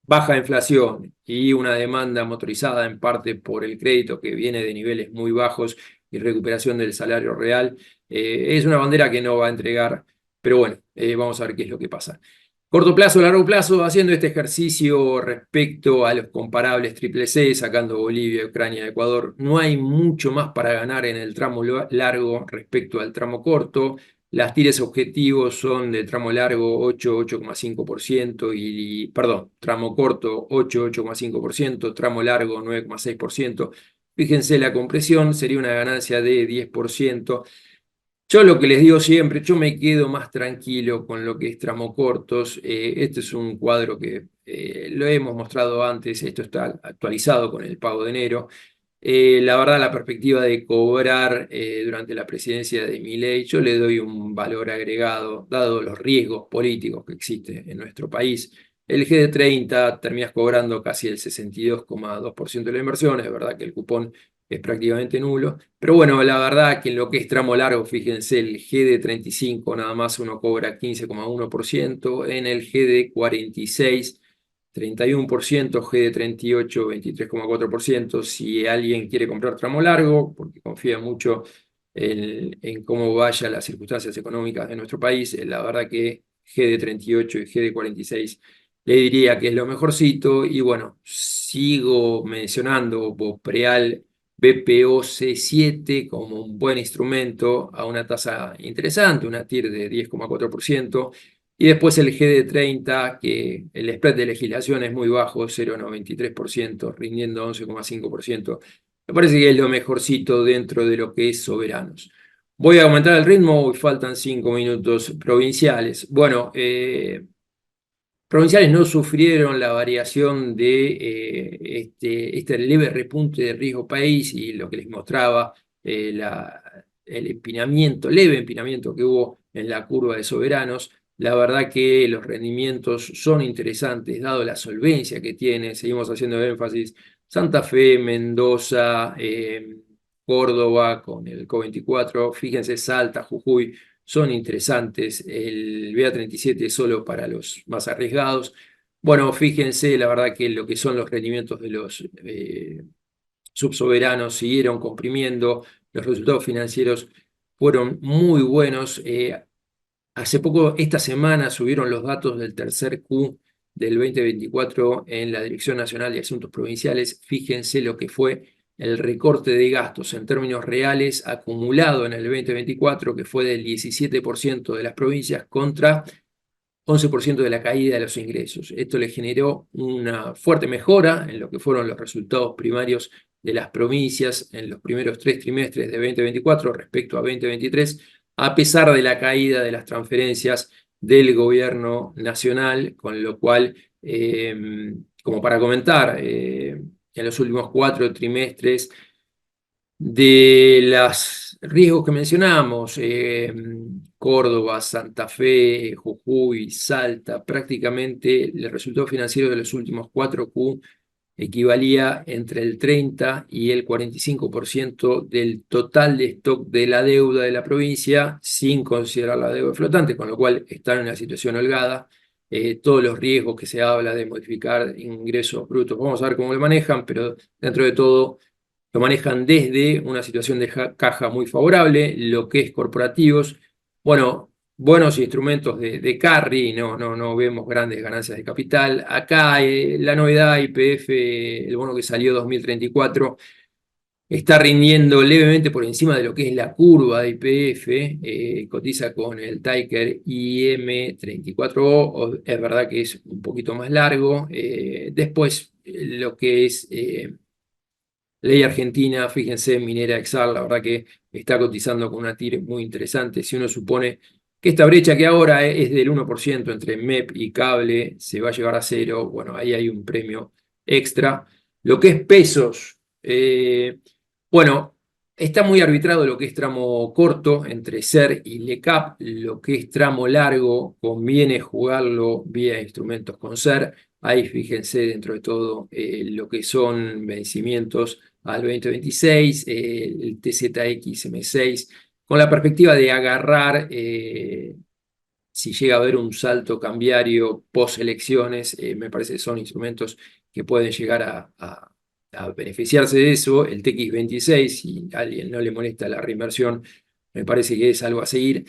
baja inflación y una demanda motorizada en parte por el crédito que viene de niveles muy bajos y recuperación del salario real, es una bandera que no va a entregar, pero bueno, vamos a ver qué es lo que pasa. Corto plazo, largo plazo, haciendo este ejercicio respecto a los comparables triple C, sacando Bolivia, Ucrania, Ecuador, no hay mucho más para ganar en el tramo largo respecto al tramo corto. Las tires objetivos son de tramo largo 8, 8,5% perdón, tramo corto 8, 8,5%, tramo largo 9,6%. Fíjense, la compresión sería una ganancia de 10%. Yo lo que les digo siempre, yo me quedo más tranquilo con lo que es tramo cortos. Este es un cuadro que lo hemos mostrado antes, esto está actualizado con el pago de enero. La verdad, la perspectiva de cobrar durante la presidencia de Milei, yo le doy un valor agregado, dado los riesgos políticos que existen en nuestro país. El GD30 terminas cobrando casi el 62,2% de la inversión, es verdad que el cupón es prácticamente nulo, pero bueno, la verdad que en lo que es tramo largo, fíjense, el GD35 nada más uno cobra 15,1%, en el GD46 31%, GD38 23,4%. Si alguien quiere comprar tramo largo, porque confía mucho en cómo vayan las circunstancias económicas de nuestro país, la verdad que GD38 y GD46 le diría que es lo mejorcito. Y bueno, sigo mencionando BOPREAL BPOC7 como un buen instrumento a una tasa interesante, una TIR de 10,4%. Y después el GD30, que el spread de legislación es muy bajo, 0,93%, rindiendo 11,5%. Me parece que es lo mejorcito dentro de lo que es soberanos. Voy a aumentar el ritmo, hoy faltan 5 minutos. Provinciales. Bueno, provinciales no sufrieron la variación de este leve repunte de riesgo país y lo que les mostraba el empinamiento, leve empinamiento que hubo en la curva de soberanos. La verdad que los rendimientos son interesantes, dado la solvencia que tiene. Seguimos haciendo énfasis. Santa Fe, Mendoza, Córdoba con el CO24, fíjense, Salta, Jujuy, son interesantes. El BA37 es solo para los más arriesgados. Bueno, fíjense, la verdad que lo que son los rendimientos de los subsoberanos siguieron comprimiendo, los resultados financieros fueron muy buenos. Hace poco, esta semana, subieron los datos del tercer Q del 2024 en la Dirección Nacional de Asuntos Provinciales. Fíjense lo que fue el recorte de gastos en términos reales acumulado en el 2024, que fue del 17% de las provincias contra 11% de la caída de los ingresos. Esto le generó una fuerte mejora en lo que fueron los resultados primarios de las provincias en los primeros 3 trimestres de 2024 respecto a 2023, a pesar de la caída de las transferencias del gobierno nacional, con lo cual, como para comentar, en los últimos 4 trimestres de los riesgos que mencionamos, Córdoba, Santa Fe, Jujuy, Salta, prácticamente el resultado financiero de los últimos 4Q equivalía entre el 30 y el 45% del total de stock de la deuda de la provincia, sin considerar la deuda flotante, con lo cual están en una situación holgada. Todos los riesgos que se habla de modificar ingresos brutos, vamos a ver cómo lo manejan, pero dentro de todo lo manejan desde una situación de caja muy favorable, lo que es corporativos. Bueno, buenos instrumentos de carry, no vemos grandes ganancias de capital. Acá la novedad YPF, el bono que salió 2034, está rindiendo levemente por encima de lo que es la curva de YPF, cotiza con el ticker IM34O, es verdad que es un poquito más largo. Después, lo que es ley argentina, fíjense, Minera Exar, la verdad que está cotizando con una TIR muy interesante. Si uno supone que esta brecha que ahora es del 1% entre MEP y cable se va a llevar a cero, bueno, ahí hay un premio extra. Lo que es pesos, bueno, está muy arbitrado lo que es tramo corto entre SER y LECAP. Lo que es tramo largo conviene jugarlo vía instrumentos con SER. Ahí fíjense dentro de todo lo que son vencimientos al 2026, el TZX M6, con la perspectiva de agarrar, si llega a haber un salto cambiario post elecciones, me parece que son instrumentos que pueden llegar a beneficiarse de eso. El TX26, si a alguien no le molesta la reinversión, me parece que es algo a seguir.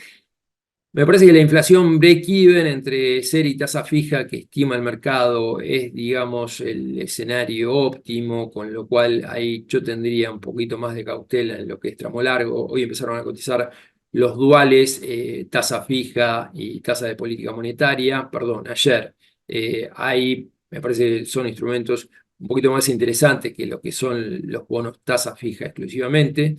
Me parece que la inflación break-even entre SER y tasa fija que estima el mercado es, digamos, el escenario óptimo, con lo cual ahí yo tendría un poquito más de cautela en lo que es tramo largo. Hoy empezaron a cotizar los duales, tasa fija y tasa de política monetaria, perdón, ayer. Ahí me parece que son instrumentos un poquito más interesantes que lo que son los bonos tasa fija exclusivamente.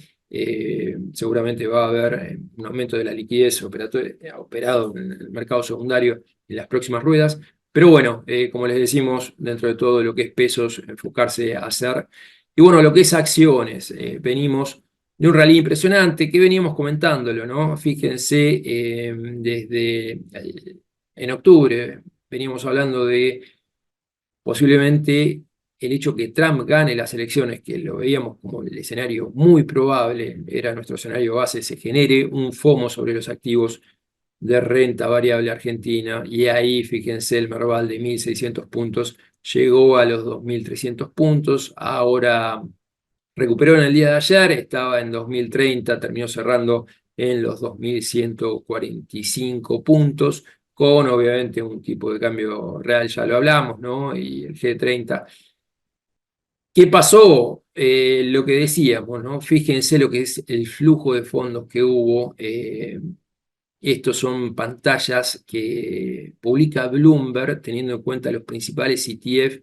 Seguramente va a haber un aumento de la liquidez operado en el mercado secundario en las próximas ruedas. Pero bueno, como les decimos, dentro de todo lo que es pesos, enfocarse a hacer. Y bueno, lo que es acciones, venimos de un rally impresionante que veníamos comentándolo, ¿no? Fíjense, desde en octubre veníamos hablando de posiblemente el hecho que Trump gane las elecciones, que lo veíamos como el escenario muy probable, era nuestro escenario base, se genere un FOMO sobre los activos de renta variable argentina, y ahí fíjense el Merval de 1.600 puntos llegó a los 2.300 puntos, ahora recuperó en el día de ayer, estaba en 2030, terminó cerrando en los 2.145 puntos, con obviamente un tipo de cambio real, ya lo hablamos, ¿no? Y el G30. ¿Qué pasó? Lo que decíamos, ¿no? Fíjense lo que es el flujo de fondos que hubo. Estos son pantallas que publica Bloomberg, teniendo en cuenta los principales ETF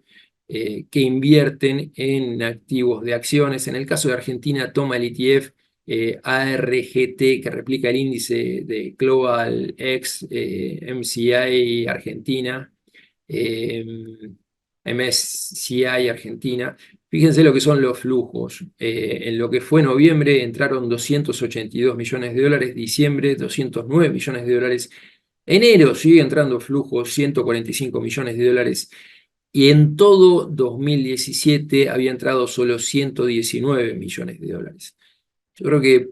que invierten en activos de acciones. En el caso de Argentina, toma el ETF ARGT, que replica el índice de Global X MSCI Argentina, MSCI Argentina. Fíjense lo que son los flujos. En lo que fue noviembre entraron 282 millones de dólares, diciembre 209 millones de dólares, enero sigue entrando flujos 145 millones de dólares y en todo 2017 había entrado solo 119 millones de dólares. Yo creo que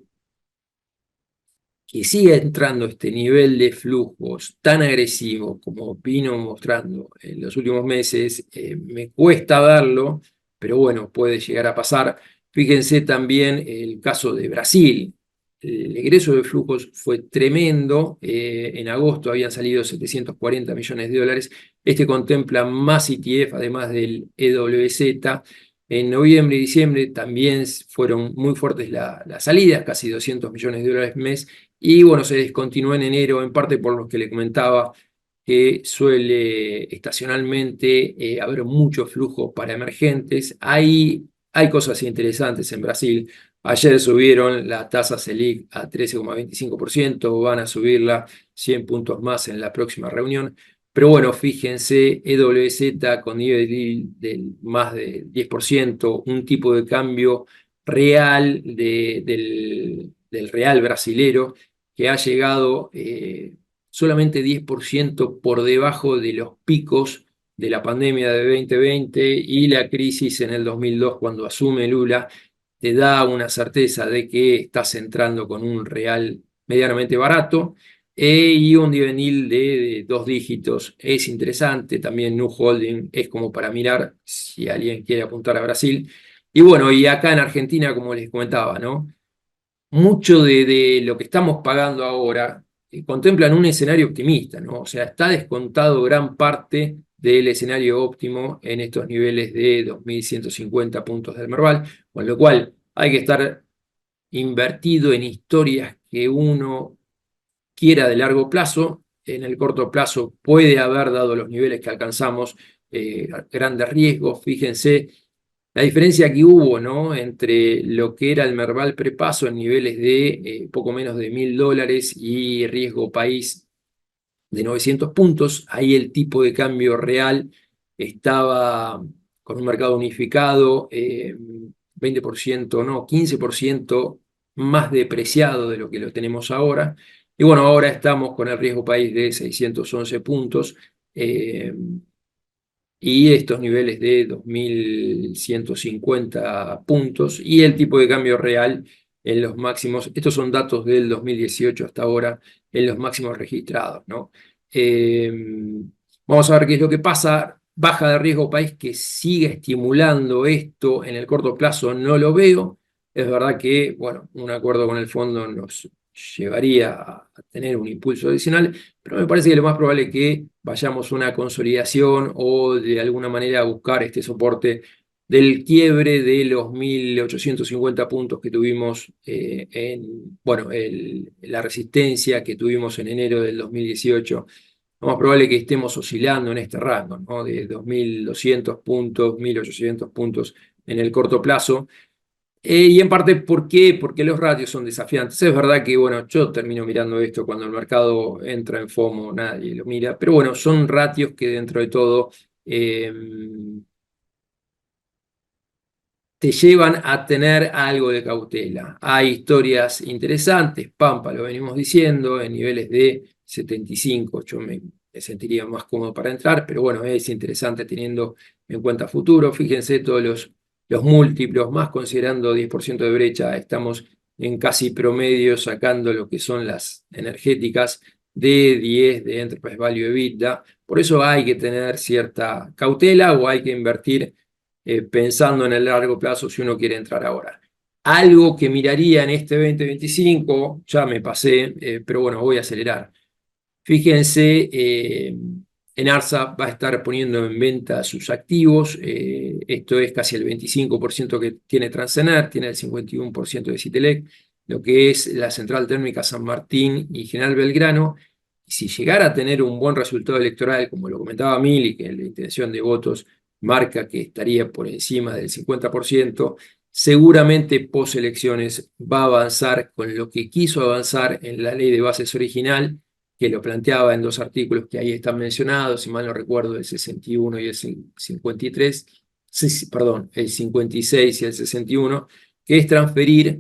siga entrando este nivel de flujos tan agresivo como vino mostrando en los últimos meses, me cuesta verlo, pero bueno, puede llegar a pasar. Fíjense también el caso de Brasil. El egreso de flujos fue tremendo. En agosto habían salido 740 millones de dólares. Este contempla más ETF, además del EWZ. En noviembre y diciembre también fueron muy fuertes las salidas, casi 200 millones de dólares mes, y bueno, se descontinuó en enero, en parte por lo que le comentaba, que suele estacionalmente haber mucho flujo para emergentes. Hay cosas interesantes en Brasil. Ayer subieron la tasa Selic a 13,25%, van a subirla 100 puntos más en la próxima reunión. Pero bueno, fíjense, EWZ con nivel de más de 10%, un tipo de cambio real del real brasilero que ha llegado solamente 10% por debajo de los picos de la pandemia de 2020 y la crisis en el 2002 cuando asume Lula, te da una certeza de que estás entrando con un real medianamente barato y un divenil de 2 dígitos. Es interesante, también New Holding es como para mirar si alguien quiere apuntar a Brasil. Y bueno, y acá en Argentina, como les comentaba, ¿no? Mucho de lo que estamos pagando ahora contemplan un escenario optimista, ¿no? O sea, está descontado gran parte del escenario óptimo en estos niveles de 2.150 puntos del Merval, con lo cual hay que estar invertido en historias que uno quiera de largo plazo. En el corto plazo puede haber, dado los niveles que alcanzamos, grandes riesgos. Fíjense la diferencia que hubo, ¿no?, entre lo que era el Merval prepaso en niveles de poco menos de $1.000 y riesgo país de 900 puntos. Ahí el tipo de cambio real estaba con un mercado unificado 20%, no, 15% más depreciado de lo que lo tenemos ahora. Y bueno, ahora estamos con el riesgo país de 611 puntos. Y estos niveles de 2.150 puntos y el tipo de cambio real en los máximos, estos son datos del 2018 hasta ahora, en los máximos registrados, ¿no? Vamos a ver qué es lo que pasa. Baja de riesgo país que sigue estimulando esto en el corto plazo, no lo veo. Es verdad que, bueno, un acuerdo con el fondo nos llevaría a tener un impulso adicional, pero me parece que lo más probable es que vayamos a una consolidación o de alguna manera a buscar este soporte del quiebre de los 1.850 puntos que tuvimos bueno, la resistencia que tuvimos en enero del 2018. Lo más probable es que estemos oscilando en este rango, ¿no?, de 2.200 puntos, 1.800 puntos en el corto plazo. Y en parte, ¿por qué? Porque los ratios son desafiantes. Es verdad que, bueno, yo termino mirando esto cuando el mercado entra en FOMO, nadie lo mira, pero bueno, son ratios que dentro de todo te llevan a tener algo de cautela. Hay historias interesantes, Pampa lo venimos diciendo, en niveles de 75, yo me sentiría más cómodo para entrar, pero bueno, es interesante teniendo en cuenta futuro. Fíjense todos los múltiplos, más considerando 10% de brecha, estamos en casi promedio sacando lo que son las energéticas de 10 de Enterprise Value EBITDA. Por eso hay que tener cierta cautela o hay que invertir pensando en el largo plazo si uno quiere entrar ahora. Algo que miraría en este 2025, ya me pasé, pero bueno, voy a acelerar. Fíjense, en Arsa va a estar poniendo en venta sus activos, esto es casi el 25% que tiene Transener, tiene el 51% de Citelec, lo que es la central térmica San Martín y General Belgrano. Si llegara a tener un buen resultado electoral, como lo comentaba Mili, que la intención de votos marca que estaría por encima del 50%, seguramente post elecciones va a avanzar con lo que quiso avanzar en la ley de bases original, que lo planteaba en 2 artículos que ahí están mencionados, si mal no recuerdo, el 61 y el 53, perdón, el 56 y el 61, que es transferir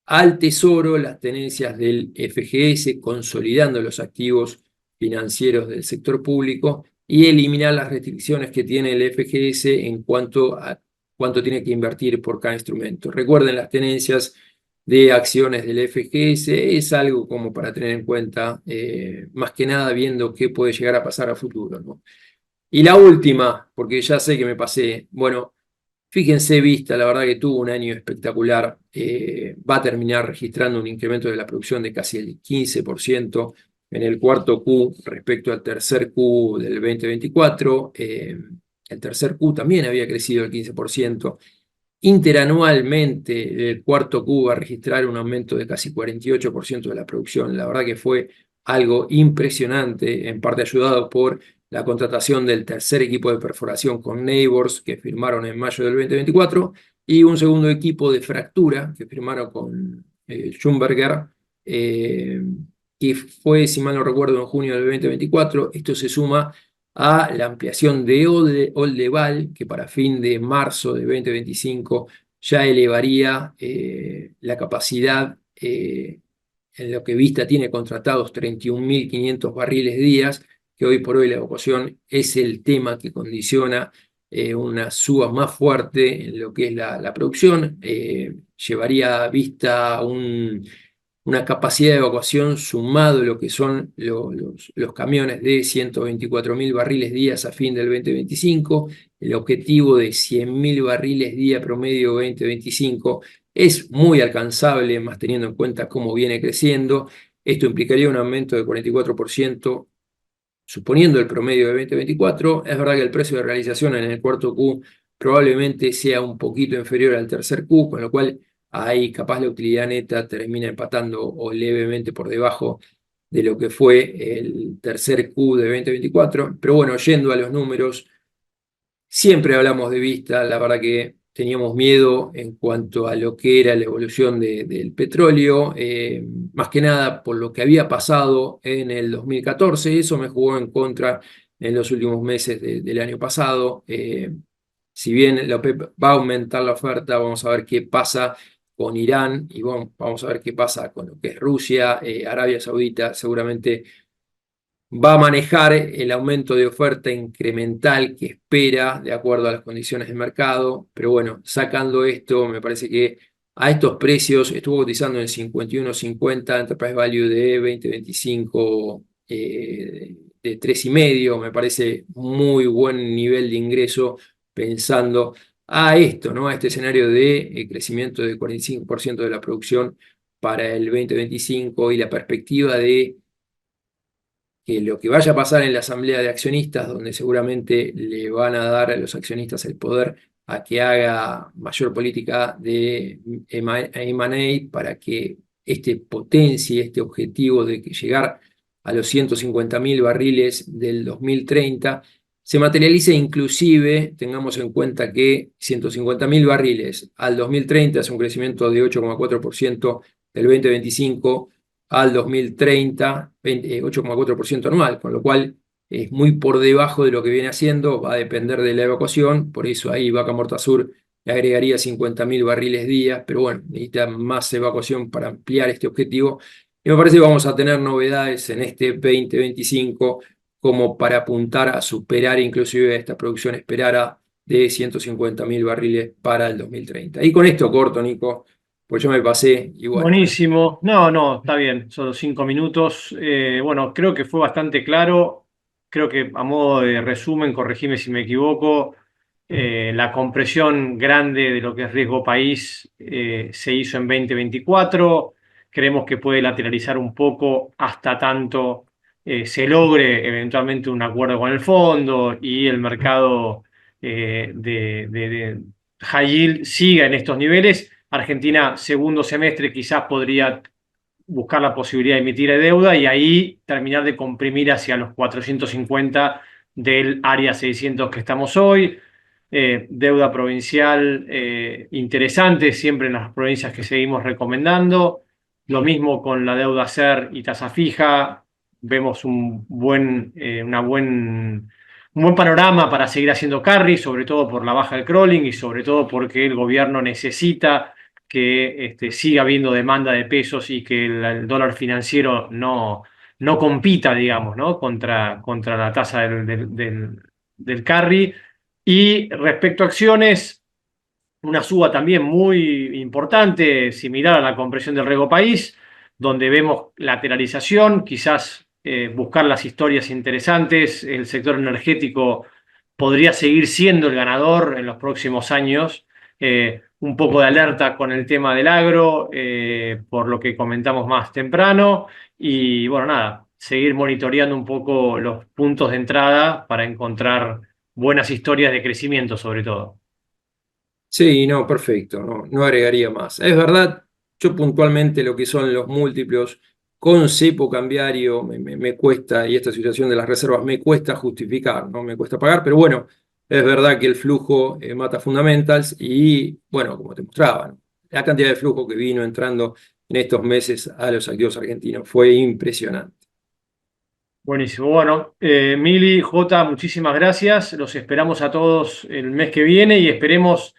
al Tesoro las tenencias del FGS, consolidando los activos financieros del sector público y eliminar las restricciones que tiene el FGS en cuanto a cuánto tiene que invertir por cada instrumento. Recuerden, las tenencias de acciones del FGS es algo como para tener en cuenta, más que nada viendo qué puede llegar a pasar a futuro, ¿no? Y la última, porque ya sé que me pasé, bueno, fíjense Vista, la verdad que tuvo un año espectacular, va a terminar registrando un incremento de la producción de casi el 15% en el cuarto Q respecto al tercer Q del 2024. El tercer Q también había crecido el 15%. Interanualmente, el cuarto Q va a registrar un aumento de casi 48% de la producción. La verdad que fue algo impresionante, en parte ayudado por la contratación del tercer equipo de perforación con Neighbors, que firmaron en mayo del 2024, y un segundo equipo de fractura, que firmaron con Schlumberger, que fue, si mal no recuerdo, en junio del 2024. Esto se suma a la ampliación de Oldeval, que para fin de marzo de 2025 ya elevaría la capacidad, en lo que Vista tiene contratados 31.500 barriles días, que hoy por hoy la evacuación es el tema que condiciona una suba más fuerte en lo que es la producción. Llevaría a Vista una capacidad de evacuación sumado lo que son los camiones de 124.000 barriles días a fin del 2025, el objetivo de 100.000 barriles día promedio 2025 es muy alcanzable, más teniendo en cuenta cómo viene creciendo. Esto implicaría un aumento de 44%, suponiendo el promedio de 2024. Es verdad que el precio de realización en el cuarto Q probablemente sea un poquito inferior al tercer Q, con lo cual ahí capaz la utilidad neta termina empatando o levemente por debajo de lo que fue el tercer Q de 2024. Pero bueno, yendo a los números, siempre hablamos de Vista, la verdad que teníamos miedo en cuanto a lo que era la evolución del petróleo, más que nada por lo que había pasado en el 2014. Eso me jugó en contra en los últimos meses del año pasado. Si bien la OPEP va a aumentar la oferta, vamos a ver qué pasa con Irán y vamos a ver qué pasa con lo que es Rusia. Arabia Saudita seguramente va a manejar el aumento de oferta incremental que espera de acuerdo a las condiciones de mercado, pero bueno, sacando esto, me parece que a estos precios estuvo cotizando en 51.50, Enterprise Value de 2025 de 3,5, me parece muy buen nivel de ingreso pensando a esto, ¿no? A este escenario de crecimiento del 45% de la producción para el 2025 y la perspectiva de que lo que vaya a pasar en la asamblea de accionistas, donde seguramente le van a dar a los accionistas el poder a que haga mayor política de M&A para que este potencie este objetivo de que llegar a los 150.000 barriles del 2030 se materialice. Inclusive tengamos en cuenta que 150.000 barriles al 2030 es un crecimiento de 8,4% del 2025 al 2030, 8,4% anual, con lo cual es muy por debajo de lo que viene haciendo. Va a depender de la evacuación, por eso ahí Vaca Muerta Sur le agregaría 50.000 barriles día, pero bueno, necesita más evacuación para ampliar este objetivo. Y me parece que vamos a tener novedades en este 2025 como para apuntar a superar inclusive esta producción esperada de 150.000 barriles para el 2030. Y con esto corto, Nico, pues yo me pasé y bueno. Buenísimo. No, no, está bien, solo 5 minutos. Bueno, creo que fue bastante claro. Creo que a modo de resumen, corregime si me equivoco, la compresión grande de lo que es riesgo país se hizo en 2024. Creemos que puede lateralizar un poco hasta tanto se logre eventualmente un acuerdo con el fondo y el mercado de high yield siga en estos niveles. Argentina, segundo semestre, quizás podría buscar la posibilidad de emitir deuda y ahí terminar de comprimir hacia los 450 del área 600 que estamos hoy. Deuda provincial interesante, siempre en las provincias que seguimos recomendando. Lo mismo con la deuda SER y tasa fija. Vemos un buen panorama para seguir haciendo carry, sobre todo por la baja del crawling y sobre todo porque el gobierno necesita que siga habiendo demanda de pesos y que el dólar financiero no compita, digamos, ¿no? contra la tasa del carry. Y respecto a acciones, una suba también muy importante, similar a la compresión del Rego País, donde vemos lateralización, quizás buscar las historias interesantes. El sector energético podría seguir siendo el ganador en los próximos años. Un poco de alerta con el tema del agro, por lo que comentamos más temprano. Y bueno, nada, seguir monitoreando un poco los puntos de entrada para encontrar buenas historias de crecimiento sobre todo. Sí, no, perfecto, no agregaría más. Es verdad, yo puntualmente lo que son los múltiplos con cepo cambiario me cuesta, y esta situación de las reservas me cuesta justificar, ¿no? Me cuesta pagar, pero bueno, es verdad que el flujo mata fundamentals y, bueno, como te mostraba, ¿no? La cantidad de flujo que vino entrando en estos meses a los activos argentinos fue impresionante. Buenísimo. Bueno, Mili, Jota, muchísimas gracias. Los esperamos a todos el mes que viene y esperemos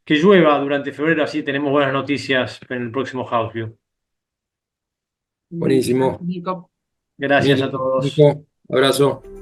que llueva durante febrero, así tenemos buenas noticias en el próximo House View. Buenísimo. Nico. Gracias a Mili, todos. Nico, abrazo.